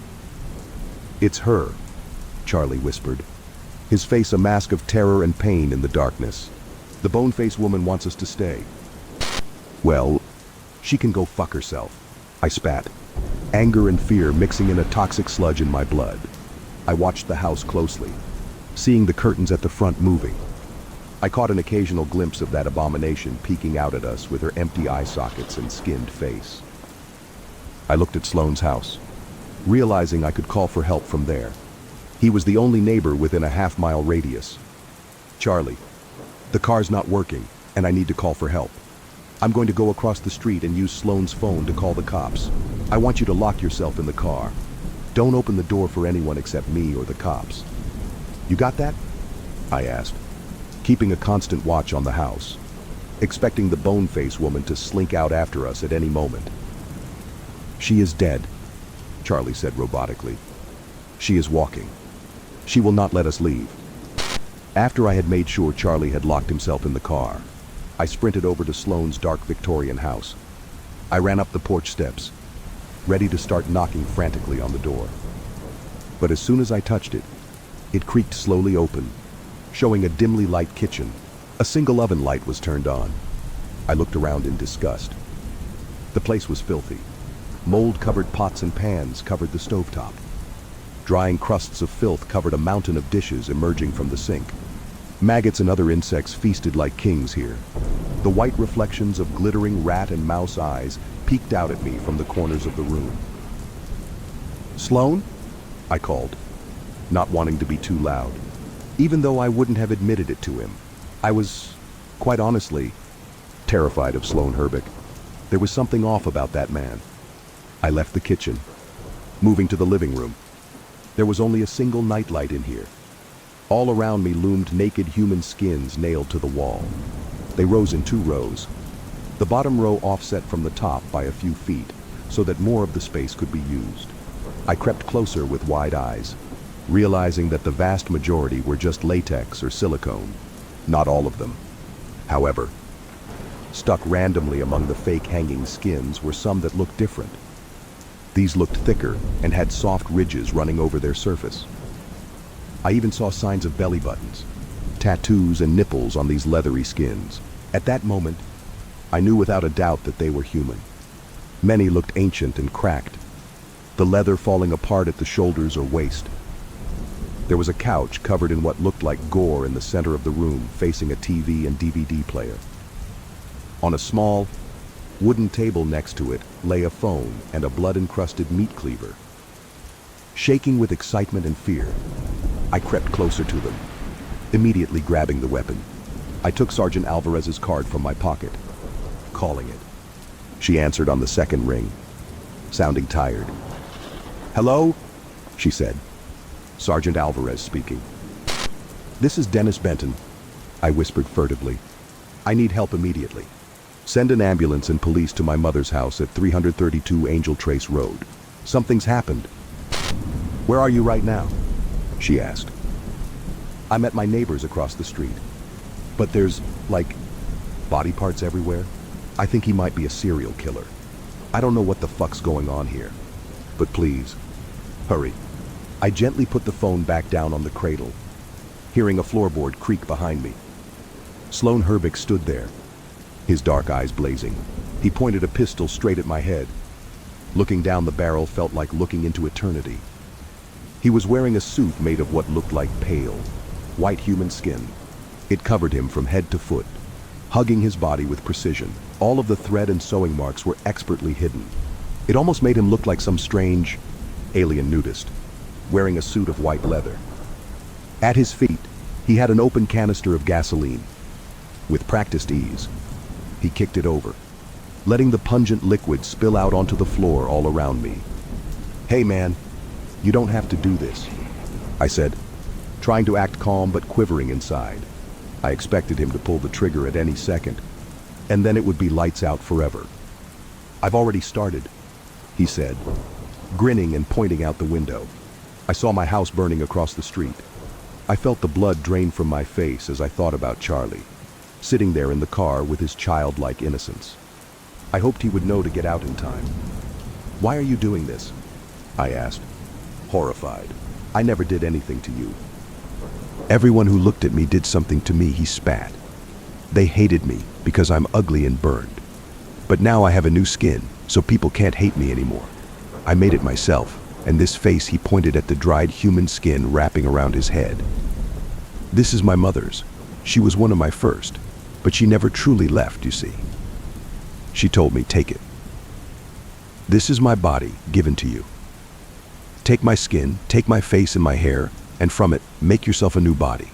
Speaker 1: "It's her," Charlie whispered, his face a mask of terror and pain in the darkness. "The bone-faced woman wants us to stay." "Well, she can go fuck herself," I spat, anger and fear mixing in a toxic sludge in my blood. I watched the house closely, seeing the curtains at the front moving. I caught an occasional glimpse of that abomination peeking out at us with her empty eye sockets and skinned face. I looked at Sloane's house, realizing I could call for help from there. He was the only neighbor within a half-mile radius. "Charlie, the car's not working, and I need to call for help. I'm going to go across the street and use Sloane's phone to call the cops. I want you to lock yourself in the car. Don't open the door for anyone except me or the cops. You got that?" I asked, keeping a constant watch on the house, expecting the bone-faced woman to slink out after us at any moment. "She is dead," Charlie said robotically. "She is walking. She will not let us leave." After I had made sure Charlie had locked himself in the car, I sprinted over to Sloane's dark Victorian house. I ran up the porch steps, ready to start knocking frantically on the door. But as soon as I touched it, it creaked slowly open, showing a dimly lit kitchen. A single oven light was turned on. I looked around in disgust. The place was filthy. Mold-covered pots and pans covered the stovetop. Drying crusts of filth covered a mountain of dishes emerging from the sink. Maggots and other insects feasted like kings here. The white reflections of glittering rat and mouse eyes peeked out at me from the corners of the room. "Sloane?" I called, not wanting to be too loud. Even though I wouldn't have admitted it to him, I was, quite honestly, terrified of Sloane Herbick. There was something off about that man. I left the kitchen, moving to the living room. There was only a single nightlight in here. All around me loomed naked human skins nailed to the wall. They rose in 2 rows. The bottom row offset from the top by a few feet, so that more of the space could be used. I crept closer with wide eyes, realizing that the vast majority were just latex or silicone. Not all of them. However, stuck randomly among the fake hanging skins were some that looked different. These looked thicker and had soft ridges running over their surface. I even saw signs of belly buttons, tattoos and nipples on these leathery skins. At that moment, I knew without a doubt that they were human. Many looked ancient and cracked, the leather falling apart at the shoulders or waist. There was a couch covered in what looked like gore in the center of the room, facing a TV and DVD player. On a small, wooden table next to it lay a phone and a blood-encrusted meat cleaver. Shaking with excitement and fear, I crept closer to them, immediately grabbing the weapon. I took Sergeant Alvarez's card from my pocket, calling it. She answered on the second ring, sounding tired. "Hello?" she said. Sergeant Alvarez speaking. "This is Dennis Benton," I whispered furtively. "I need help immediately. Send an ambulance and police to my mother's house at 332 Angel Trace Road. Something's happened." "Where are you right now?" she asked. "I'm at my neighbor's across the street. But there's, like, body parts everywhere. I think he might be a serial killer. I don't know what the fuck's going on here. But please, hurry." I gently put the phone back down on the cradle, hearing a floorboard creak behind me. Sloan Herbick stood there, his dark eyes blazing. He pointed a pistol straight at my head. Looking down the barrel felt like looking into eternity. He was wearing a suit made of what looked like pale, white human skin. It covered him from head to foot, hugging his body with precision. All of the thread and sewing marks were expertly hidden. It almost made him look like some strange alien nudist, wearing a suit of white leather. At his feet, he had an open canister of gasoline. With practiced ease, he kicked it over, letting the pungent liquid spill out onto the floor all around me. "Hey man, you don't have to do this," I said, trying to act calm but quivering inside. I expected him to pull the trigger at any second, and then it would be lights out forever. "I've already started," he said, grinning and pointing out the window. I saw my house burning across the street. I felt the blood drain from my face as I thought about Charlie, sitting there in the car with his childlike innocence. I hoped he would know to get out in time. "Why are you doing this?" I asked, horrified. "I never did anything to you." "Everyone who looked at me did something to me," he spat. "They hated me because I'm ugly and burned. But now I have a new skin, so people can't hate me anymore. I made it myself." And this face, he pointed at the dried human skin wrapping around his head. "This is my mother's. She was one of my first, but she never truly left, you see. She told me, take it. This is my body given to you. Take my skin, take my face and my hair, and from it, make yourself a new body.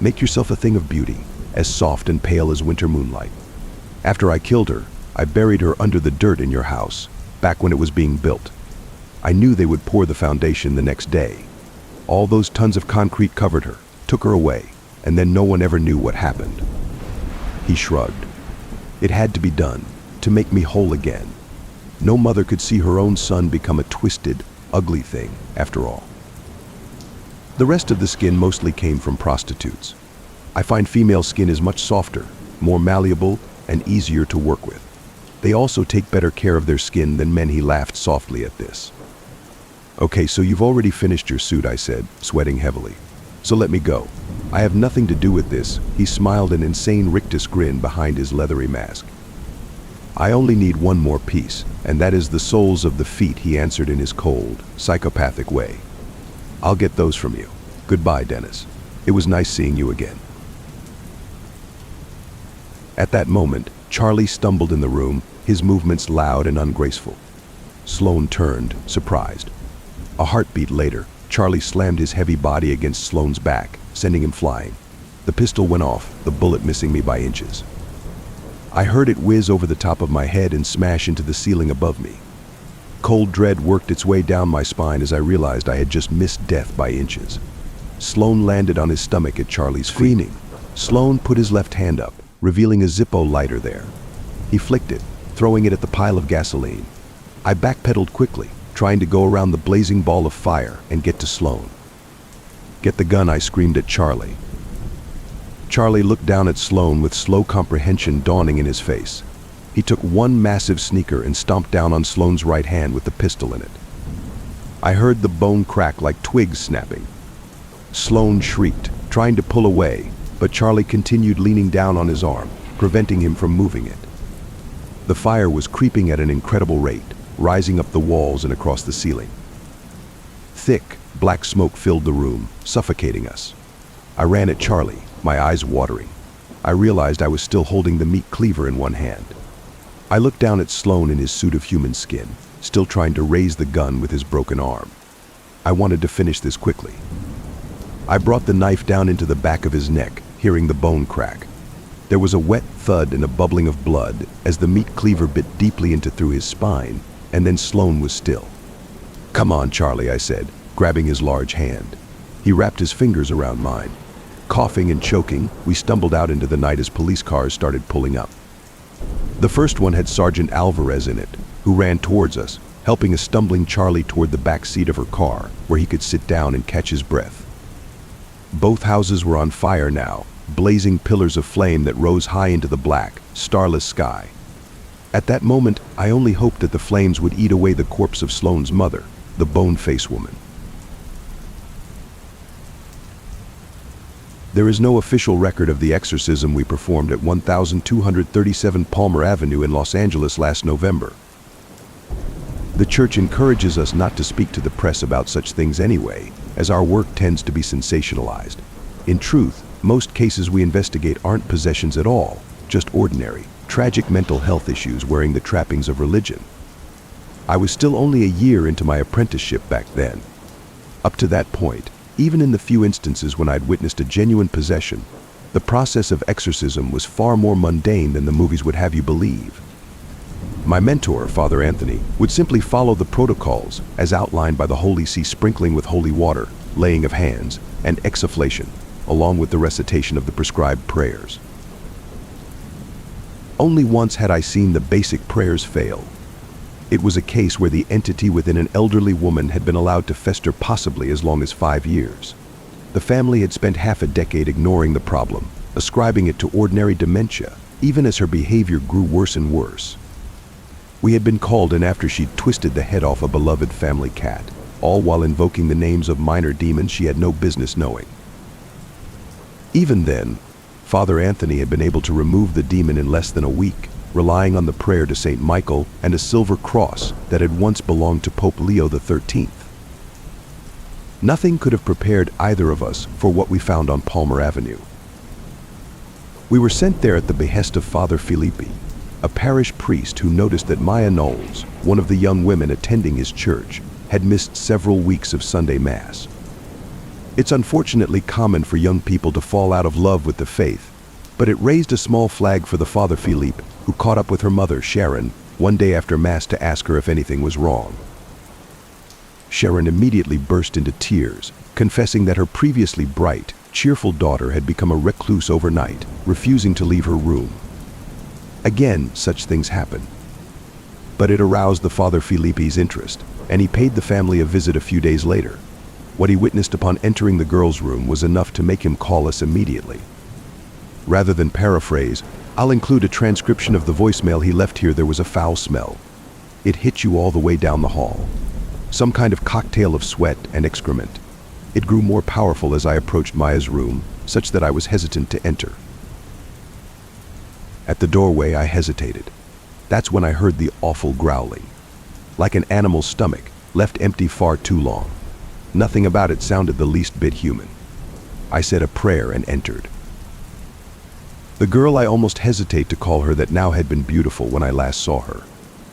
Speaker 1: Make yourself a thing of beauty, as soft and pale as winter moonlight. After I killed her, I buried her under the dirt in your house, back when it was being built. I knew they would pour the foundation the next day. All those tons of concrete covered her, took her away, and then no one ever knew what happened." He shrugged. "It had to be done, to make me whole again. No mother could see her own son become a twisted, ugly thing, after all." The rest of the skin mostly came from prostitutes. I find female skin is much softer, more malleable, and easier to work with. They also take better care of their skin than men. He laughed softly at this. "Okay, so you've already finished your suit," I said, sweating heavily. "So let me go. I have nothing to do with this." He smiled an insane rictus grin behind his leathery mask. "I only need one more piece, and that is the soles of the feet," he answered in his cold, psychopathic way. "I'll get those from you. Goodbye, Dennis. It was nice seeing you again." At that moment, Charlie stumbled in the room, his movements loud and ungraceful. Sloan turned, surprised. A heartbeat later, Charlie slammed his heavy body against Sloan's back, sending him flying. The pistol went off, the bullet missing me by inches. I heard it whiz over the top of my head and smash into the ceiling above me. Cold dread worked its way down my spine as I realized I had just missed death by inches. Sloan landed on his stomach at Charlie's feet. Screaming, Sloan put his left hand up, revealing a Zippo lighter there. He flicked it, throwing it at the pile of gasoline. I backpedaled quickly, trying to go around the blazing ball of fire and get to Sloan. "Get the gun," I screamed at Charlie. Charlie looked down at Sloan with slow comprehension dawning in his face. He took one massive sneaker and stomped down on Sloan's right hand with the pistol in it. I heard the bone crack like twigs snapping. Sloan shrieked, trying to pull away, but Charlie continued leaning down on his arm, preventing him from moving it. The fire was creeping at an incredible rate, rising up the walls and across the ceiling. Thick, black smoke filled the room, suffocating us. I ran at Charlie, my eyes watering. I realized I was still holding the meat cleaver in one hand. I looked down at Sloan in his suit of human skin, still trying to raise the gun with his broken arm. I wanted to finish this quickly. I brought the knife down into the back of his neck, hearing the bone crack. There was a wet thud and a bubbling of blood as the meat cleaver bit deeply into through his spine, and then Sloan was still. "Come on, Charlie," I said, grabbing his large hand. He wrapped his fingers around mine. Coughing and choking, we stumbled out into the night as police cars started pulling up. The first one had Sergeant Alvarez in it, who ran towards us, helping a stumbling Charlie toward the back seat of her car, where he could sit down and catch his breath. Both houses were on fire now, blazing pillars of flame that rose high into the black, starless sky. At that moment, I only hoped that the flames would eat away the corpse of Sloan's mother, the bone-faced woman. There is no official record of the exorcism we performed at 1237 Palmer Avenue in Los Angeles last November. The church encourages us not to speak to the press about such things anyway, as our work tends to be sensationalized. In truth, most cases we investigate aren't possessions at all, just ordinary, tragic mental health issues wearing the trappings of religion. I was still only a year into my apprenticeship back then. Up to that point, even in the few instances when I'd witnessed a genuine possession, the process of exorcism was far more mundane than the movies would have you believe. My mentor, Father Anthony, would simply follow the protocols as outlined by the Holy See sprinkling with holy water, laying of hands, and exfoliation, along with the recitation of the prescribed prayers. Only once had I seen the basic prayers fail. It was a case where the entity within an elderly woman had been allowed to fester possibly as long as 5 years. The family had spent half a decade ignoring the problem, ascribing it to ordinary dementia, even as her behavior grew worse and worse. We had been called in after she'd twisted the head off a beloved family cat, all while invoking the names of minor demons she had no business knowing. Even then, Father Anthony had been able to remove the demon in less than a week, relying on the prayer to St. Michael and a silver cross that had once belonged to Pope Leo XIII. Nothing could have prepared either of us for what we found on Palmer Avenue. We were sent there at the behest of Father Filippi, a parish priest who noticed that Maya Knowles, one of the young women attending his church, had missed several weeks of Sunday Mass. It's unfortunately common for young people to fall out of love with the faith, but it raised a small flag for the Father Philippe, who caught up with her mother, Sharon, one day after Mass to ask her if anything was wrong. Sharon immediately burst into tears, confessing that her previously bright, cheerful daughter had become a recluse overnight, refusing to leave her room. Again, such things happen. But it aroused the Father Filippi's interest, and he paid the family a visit a few days later. What he witnessed upon entering the girl's room was enough to make him call us immediately. Rather than paraphrase, I'll include a transcription of the voicemail he left here. There was a foul smell. It hit you all the way down the hall. Some kind of cocktail of sweat and excrement. It grew more powerful as I approached Maya's room, such that I was hesitant to enter. At the doorway, I hesitated. That's when I heard the awful growling. Like an animal's stomach, left empty far too long. Nothing about it sounded the least bit human. I said a prayer and entered. The girl I almost hesitate to call her that now had been beautiful when I last saw her.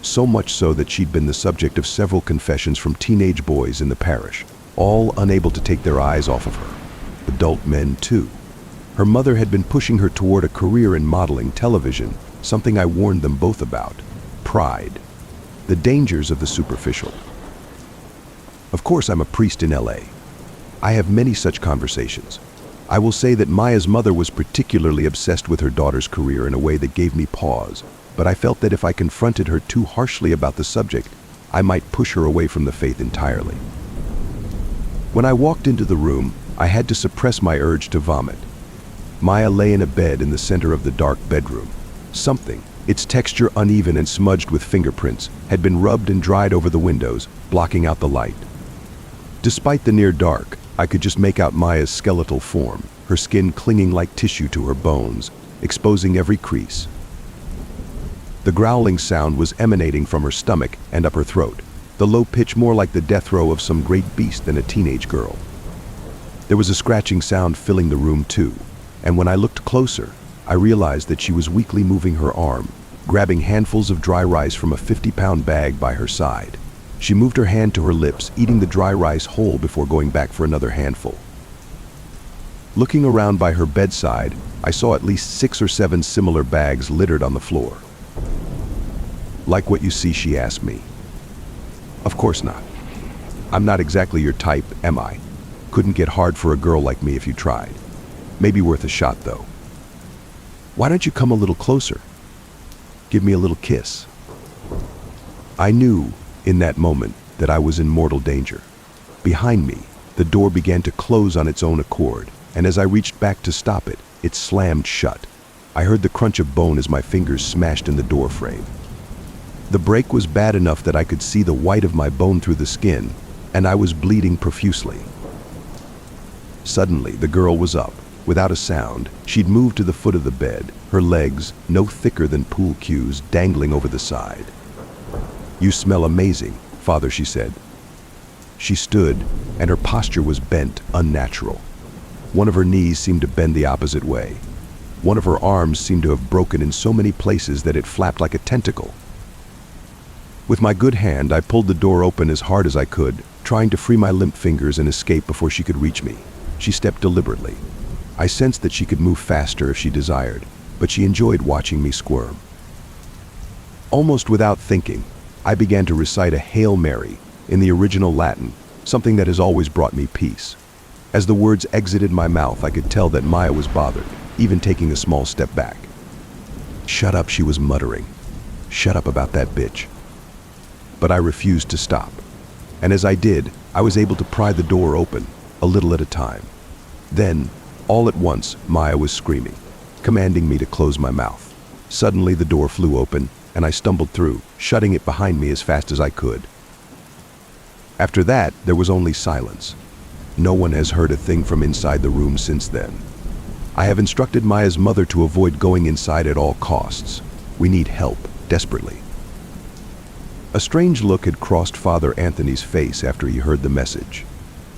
Speaker 1: So much so that she'd been the subject of several confessions from teenage boys in the parish, all unable to take their eyes off of her. Adult men, too. Her mother had been pushing her toward a career in modeling television, something I warned them both about. Pride. The dangers of the superficial. Of course, I'm a priest in LA. I have many such conversations. I will say that Maya's mother was particularly obsessed with her daughter's career in a way that gave me pause, but I felt that if I confronted her too harshly about the subject, I might push her away from the faith entirely. When I walked into the room, I had to suppress my urge to vomit. Maya lay in a bed in the center of the dark bedroom. Something, its texture uneven and smudged with fingerprints, had been rubbed and dried over the windows, blocking out the light. Despite the near dark, I could just make out Maya's skeletal form, her skin clinging like tissue to her bones, exposing every crease. The growling sound was emanating from her stomach and up her throat, the low pitch more like the death row of some great beast than a teenage girl. There was a scratching sound filling the room too, and when I looked closer, I realized that she was weakly moving her arm, grabbing handfuls of dry rice from a 50-pound bag by her side. She moved her hand to her lips, eating the dry rice whole before going back for another handful. Looking around by her bedside, I saw at least 6 or 7 similar bags littered on the floor. "Like what you see?" she asked me. "Of course not. I'm not exactly your type, am I? Couldn't get hard for a girl like me if you tried. Maybe worth a shot, though. Why don't you come a little closer? Give me a little kiss." I knew, in that moment, that I was in mortal danger. Behind me, the door began to close on its own accord, and as I reached back to stop it, it slammed shut. I heard the crunch of bone as my fingers smashed in the door frame. The break was bad enough that I could see the white of my bone through the skin, and I was bleeding profusely. Suddenly, the girl was up. Without a sound, she'd moved to the foot of the bed, her legs, no thicker than pool cues, dangling over the side. "You smell amazing, Father," she said. She stood, and her posture was bent, unnatural. One of her knees seemed to bend the opposite way. One of her arms seemed to have broken in so many places that it flapped like a tentacle. With my good hand, I pulled the door open as hard as I could, trying to free my limp fingers and escape before she could reach me. She stepped deliberately. I sensed that she could move faster if she desired, but she enjoyed watching me squirm. Almost without thinking, I began to recite a Hail Mary in the original Latin, something that has always brought me peace. As the words exited my mouth, I could tell that Maya was bothered, even taking a small step back. "Shut up," she was muttering. "Shut up about that bitch." But I refused to stop. And as I did, I was able to pry the door open, a little at a time. Then, all at once, Maya was screaming, commanding me to close my mouth. Suddenly, the door flew open, and I stumbled through, shutting it behind me as fast as I could. After that, there was only silence. No one has heard a thing from inside the room since then. I have instructed Maya's mother to avoid going inside at all costs. We need help, desperately. A strange look had crossed Father Anthony's face after he heard the message.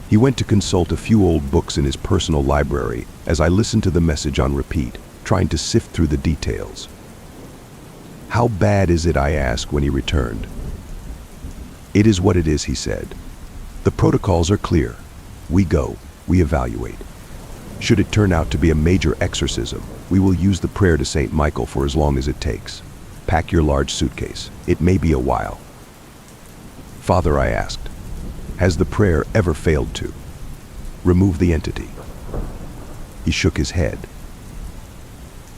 Speaker 1: He went to consult a few old books in his personal library as I listened to the message on repeat, trying to sift through the details. "How bad is it?" I asked when he returned. "It is what it is," he said. "The protocols are clear. We go, we evaluate. Should it turn out to be a major exorcism, we will use the prayer to St. Michael for as long as it takes. Pack your large suitcase. It may be a while." "Father," I asked, "has the prayer ever failed to remove the entity?" He shook his head.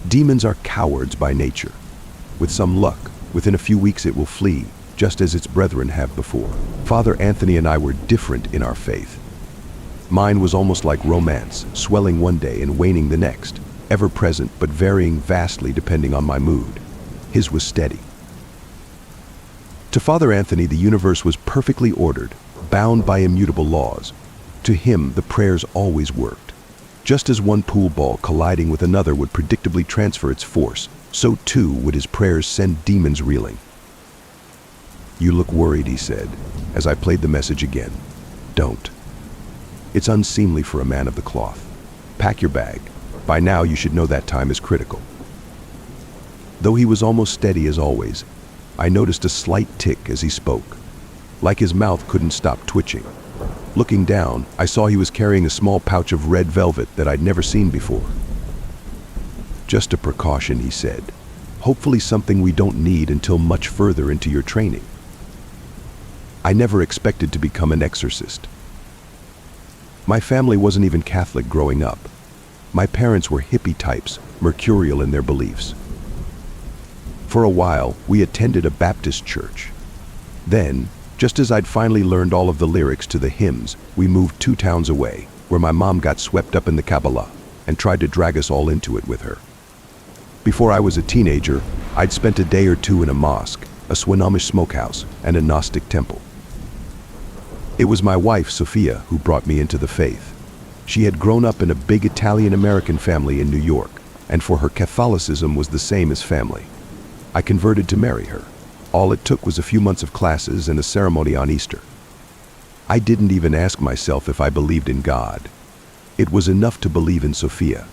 Speaker 1: "Demons are cowards by nature. With some luck, within a few weeks it will flee, just as its brethren have before. Father Anthony and I were different in our faith. Mine was almost like romance, swelling one day and waning the next, ever present but varying vastly depending on my mood. His was steady. To Father Anthony, the universe was perfectly ordered, bound by immutable laws. To him, the prayers always worked. Just as one pool ball colliding with another would predictably transfer its force, so too would his prayers send demons reeling. "You look worried," he said, as I played the message again. "Don't. It's unseemly for a man of the cloth. Pack your bag. By now you should know that time is critical." Though he was almost steady as always, I noticed a slight tick as he spoke, like his mouth couldn't stop twitching. Looking down, I saw he was carrying a small pouch of red velvet that I'd never seen before. "Just a precaution," he said. "Hopefully something we don't need until much further into your training." I never expected to become an exorcist. My family wasn't even Catholic growing up. My parents were hippie types, mercurial in their beliefs. For a while, we attended a Baptist church. Then, just as I'd finally learned all of the lyrics to the hymns, we moved 2 towns away, where my mom got swept up in the Kabbalah and tried to drag us all into it with her. Before I was a teenager, I'd spent a day or 2 in a mosque, a Swinomish smokehouse, and a Gnostic temple. It was my wife, Sophia, who brought me into the faith. She had grown up in a big Italian-American family in New York, and for her Catholicism was the same as family. I converted to marry her. All it took was a few months of classes and a ceremony on Easter. I didn't even ask myself if I believed in God. It was enough to believe in Sophia.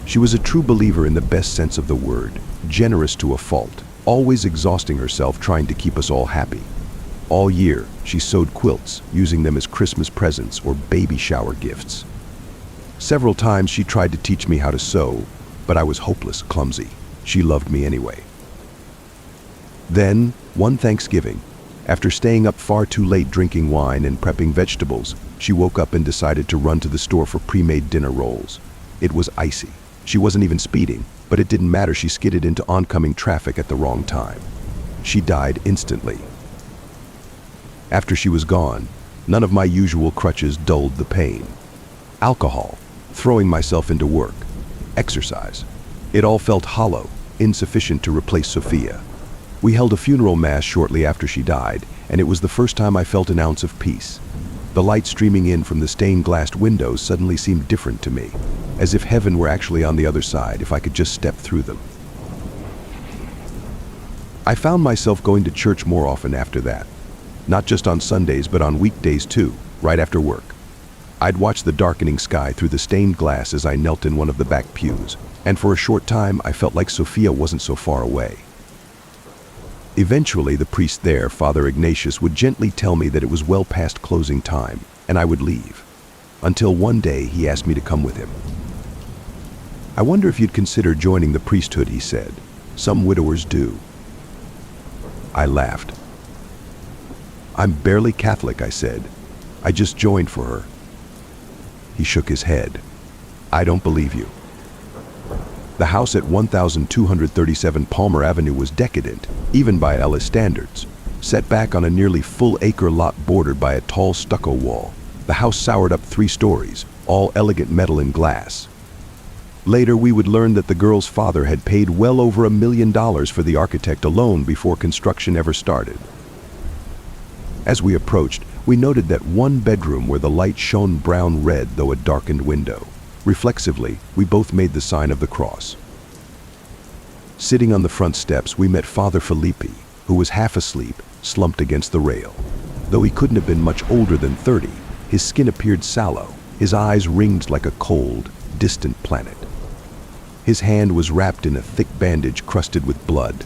Speaker 1: She was a true believer in the best sense of the word, generous to a fault, always exhausting herself trying to keep us all happy. All year, she sewed quilts, using them as Christmas presents or baby shower gifts. Several times she tried to teach me how to sew, but I was hopeless, clumsy. She loved me anyway. Then, one Thanksgiving, after staying up far too late drinking wine and prepping vegetables, she woke up and decided to run to the store for pre-made dinner rolls. It was icy. She wasn't even speeding, but it didn't matter. She skidded into oncoming traffic at the wrong time. She died instantly. After she was gone, none of my usual crutches dulled the pain. Alcohol, throwing myself into work, exercise. It all felt hollow, insufficient to replace Sophia. We held a funeral mass shortly after she died, and it was the first time I felt an ounce of peace. The light streaming in from the stained-glass windows suddenly seemed different to me, as if heaven were actually on the other side if I could just step through them. I found myself going to church more often after that. Not just on Sundays, but on weekdays too, right after work. I'd watch the darkening sky through the stained glass as I knelt in one of the back pews, and for a short time I felt like Sophia wasn't so far away. Eventually, the priest there, Father Ignatius, would gently tell me that it was well past closing time, and I would leave. Until one day he asked me to come with him. "I wonder if you'd consider joining the priesthood," he said. "Some widowers do." I laughed. "I'm barely Catholic," I said. "I just joined for her." He shook his head. "I don't believe you." The house at 1237 Palmer Avenue was decadent, even by Ellis standards. Set back on a nearly full-acre lot bordered by a tall stucco wall, the house soured up 3 stories, all elegant metal and glass. Later, we would learn that the girl's father had paid well over $1 million for the architect alone before construction ever started. As we approached, we noted that one bedroom where the light shone brown-red though a darkened window. Reflexively, we both made the sign of the cross. Sitting on the front steps, we met Father Filippi, who was half asleep, slumped against the rail. Though he couldn't have been much older than 30, his skin appeared sallow, his eyes ringed like a cold, distant planet. His hand was wrapped in a thick bandage crusted with blood.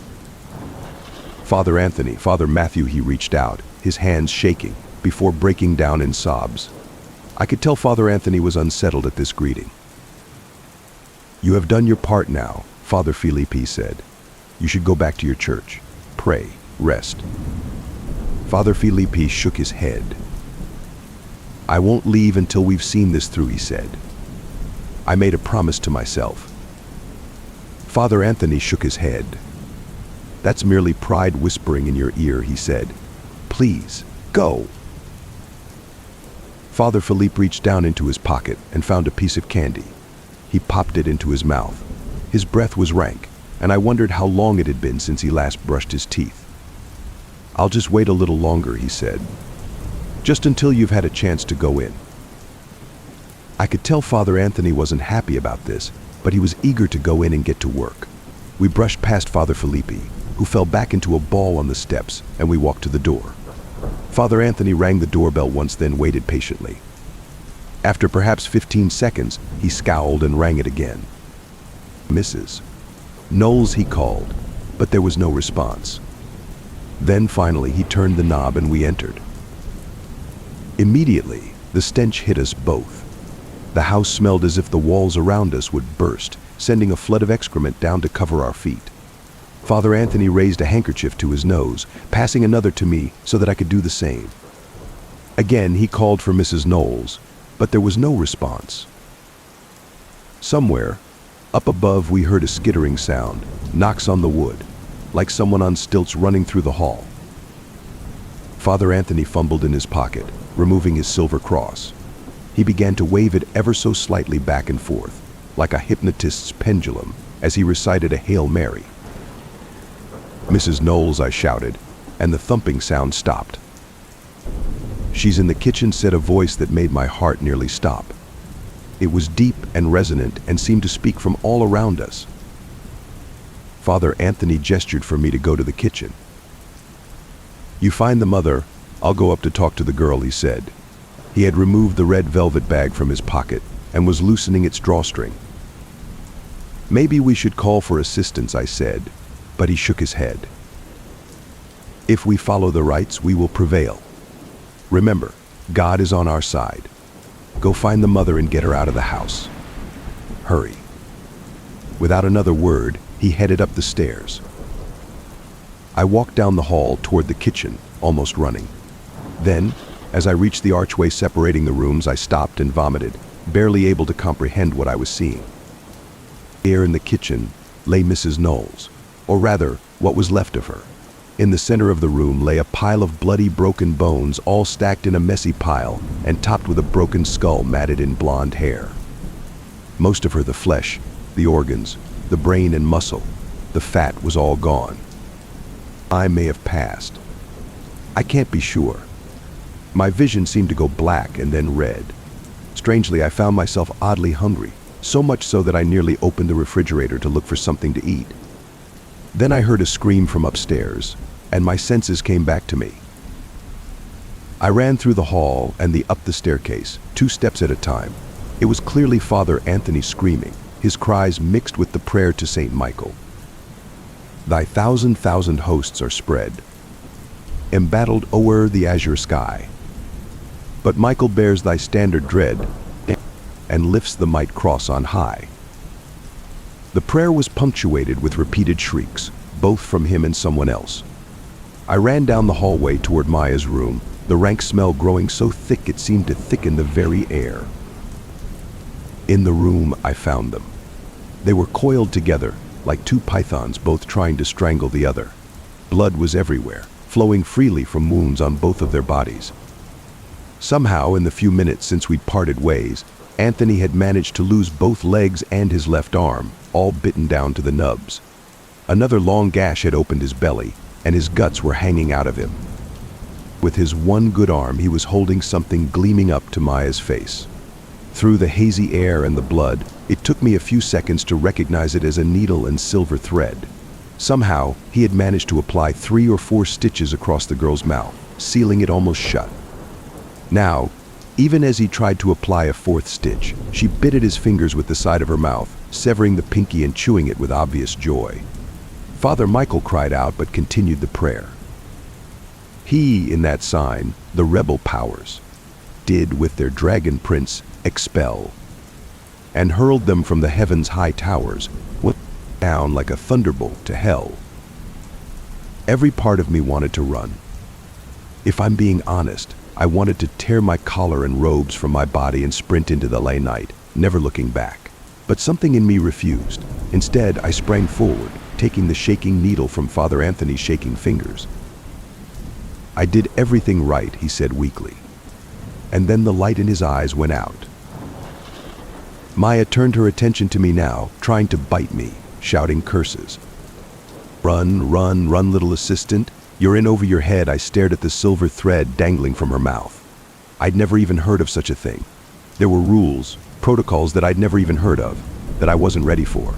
Speaker 1: Father Anthony, Father Matthew, he reached out, his hands shaking, before breaking down in sobs. I could tell Father Anthony was unsettled at this greeting. "You have done your part now," Father Filippi said. "You should go back to your church. Pray, rest." Father Filippi shook his head. "I won't leave until we've seen this through," he said. I made a promise to myself. Father Anthony shook his head. "That's merely pride whispering in your ear," he said. "Please, go." Father Philippe reached down into his pocket and found a piece of candy. He popped it into his mouth. His breath was rank, and I wondered how long it had been since he last brushed his teeth. "I'll just wait a little longer," he said. "Just until you've had a chance to go in." I could tell Father Anthony wasn't happy about this, but he was eager to go in and get to work. We brushed past Father Filippi, who fell back into a ball on the steps, and we walked to the door. Father Anthony rang the doorbell once, then waited patiently. After perhaps 15 seconds, he scowled and rang it again. "Mrs. Knowles," he called, but there was no response. Then finally he turned the knob and we entered. Immediately, the stench hit us both. The house smelled as if the walls around us would burst, sending a flood of excrement down to cover our feet. Father Anthony raised a handkerchief to his nose, passing another to me so that I could do the same. Again, he called for Mrs. Knowles, but there was no response. Somewhere, up above, we heard a skittering sound, knocks on the wood, like someone on stilts running through the hall. Father Anthony fumbled in his pocket, removing his silver cross. He began to wave it ever so slightly back and forth, like a hypnotist's pendulum, as he recited a Hail Mary. "Mrs. Knowles," I shouted, and the thumping sound stopped. "She's in the kitchen," said a voice that made my heart nearly stop. It was deep and resonant and seemed to speak from all around us. Father Anthony gestured for me to go to the kitchen. "You find the mother, I'll go up to talk to the girl," he said. He had removed the red velvet bag from his pocket and was loosening its drawstring. "Maybe we should call for assistance," I said, but he shook his head. "If we follow the rites, we will prevail. Remember, God is on our side. Go find the mother and get her out of the house. Hurry." Without another word, he headed up the stairs. I walked down the hall toward the kitchen, almost running. Then, as I reached the archway separating the rooms, I stopped and vomited, barely able to comprehend what I was seeing. There in the kitchen lay Mrs. Knowles, or rather, what was left of her. In the center of the room lay a pile of bloody, broken bones, all stacked in a messy pile and topped with a broken skull matted in blonde hair. Most of her, the flesh, the organs, the brain and muscle, the fat, was all gone. I may have passed. I can't be sure. My vision seemed to go black and then red. Strangely, I found myself oddly hungry, so much so that I nearly opened the refrigerator to look for something to eat. Then I heard a scream from upstairs, and my senses came back to me. I ran through the hall and up the staircase, 2 steps at a time. It was clearly Father Anthony screaming, his cries mixed with the prayer to Saint Michael. "Thy thousand hosts are spread, embattled o'er the azure sky. But Michael bears thy standard dread, and lifts the might cross on high." The prayer was punctuated with repeated shrieks, both from him and someone else. I ran down the hallway toward Maya's room, the rank smell growing so thick it seemed to thicken the very air. In the room, I found them. They were coiled together, like 2 pythons, both trying to strangle the other. Blood was everywhere, flowing freely from wounds on both of their bodies. Somehow, in the few minutes since we'd parted ways, Anthony had managed to lose both legs and his left arm, all bitten down to the nubs. Another long gash had opened his belly, and his guts were hanging out of him. With his one good arm, he was holding something gleaming up to Maya's face. Through the hazy air and the blood, it took me a few seconds to recognize it as a needle and silver thread. Somehow, he had managed to apply 3 or 4 stitches across the girl's mouth, sealing it almost shut. Now, even as he tried to apply a 4th stitch, she bit at his fingers with the side of her mouth, severing the pinky and chewing it with obvious joy. Father Michael cried out but continued the prayer. He, in that sign, the rebel powers, did with their dragon prince expel, and hurled them from the heaven's high towers, went down like a thunderbolt to hell. Every part of me wanted to run. If I'm being honest, I wanted to tear my collar and robes from my body and sprint into the late night, never looking back. But something in me refused. Instead, I sprang forward, taking the shaking needle from Father Anthony's shaking fingers. "I did everything right," he said weakly. And then the light in his eyes went out. Maya turned her attention to me now, trying to bite me, shouting curses. "Run, run, run, little assistant. You're in over your head." I stared at the silver thread dangling from her mouth. I'd never even heard of such a thing. There were rules, protocols that I'd never even heard of, that I wasn't ready for.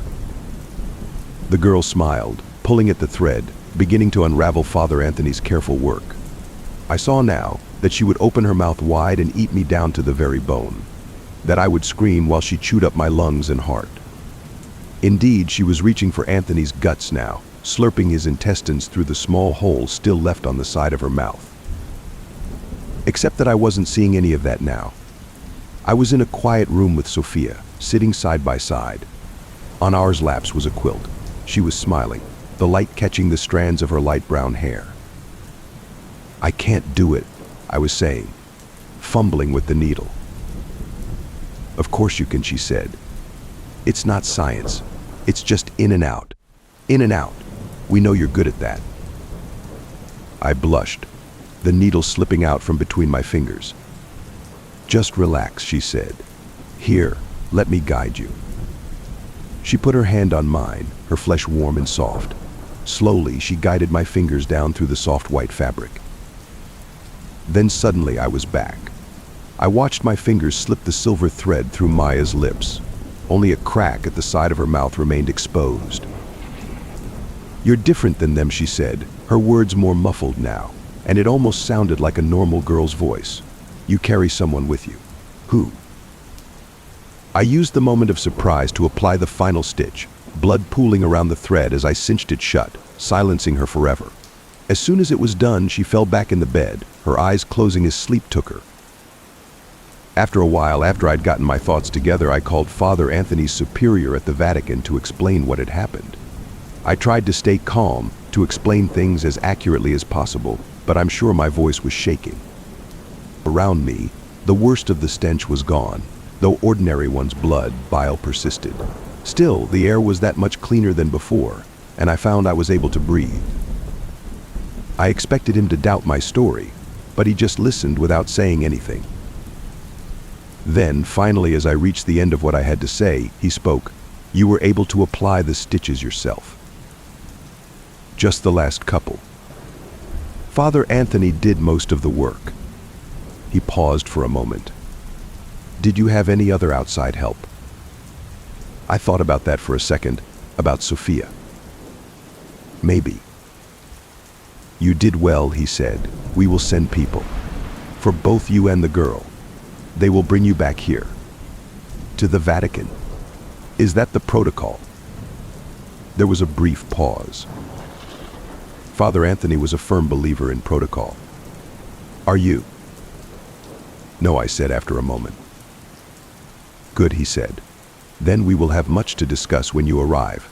Speaker 1: The girl smiled, pulling at the thread, beginning to unravel Father Anthony's careful work. I saw now that she would open her mouth wide and eat me down to the very bone, that I would scream while she chewed up my lungs and heart. Indeed, she was reaching for Anthony's guts now, slurping his intestines through the small hole still left on the side of her mouth. Except that I wasn't seeing any of that now. I was in a quiet room with Sophia, sitting side by side. On ours laps was a quilt. She was smiling, the light catching the strands of her light brown hair. "I can't do it," I was saying, fumbling with the needle. "Of course you can," she said. "It's not science. It's just in and out. In and out. We know you're good at that." I blushed, the needle slipping out from between my fingers. "Just relax," she said. "Here, let me guide you." She put her hand on mine, her flesh warm and soft. Slowly, she guided my fingers down through the soft white fabric. Then suddenly I was back. I watched my fingers slip the silver thread through Maya's lips. Only a crack at the side of her mouth remained exposed. "You're different than them," she said, her words more muffled now, and it almost sounded like a normal girl's voice. "You carry someone with you." "Who?" I used the moment of surprise to apply the final stitch, blood pooling around the thread as I cinched it shut, silencing her forever. As soon as it was done, she fell back in the bed, her eyes closing as sleep took her. After a while, after I'd gotten my thoughts together, I called Father Anthony's superior at the Vatican to explain what had happened. I tried to stay calm, to explain things as accurately as possible, but I'm sure my voice was shaking. Around me, the worst of the stench was gone, though ordinary one's blood, bile persisted. Still, the air was that much cleaner than before, and I found I was able to breathe. I expected him to doubt my story, but he just listened without saying anything. Then, finally, as I reached the end of what I had to say, he spoke. "You were able to apply the stitches yourself." "Just the last couple. Father Anthony did most of the work." He paused for a moment. "Did you have any other outside help?" I thought about that for a second, about Sophia. "Maybe." "You did well," he said. "We will send people. For both you and the girl. They will bring you back here. To the Vatican. Is that the protocol?" There was a brief pause. Father Anthony was a firm believer in protocol. "Are you?" "No," I said after a moment. "Good," he said. "Then we will have much to discuss when you arrive."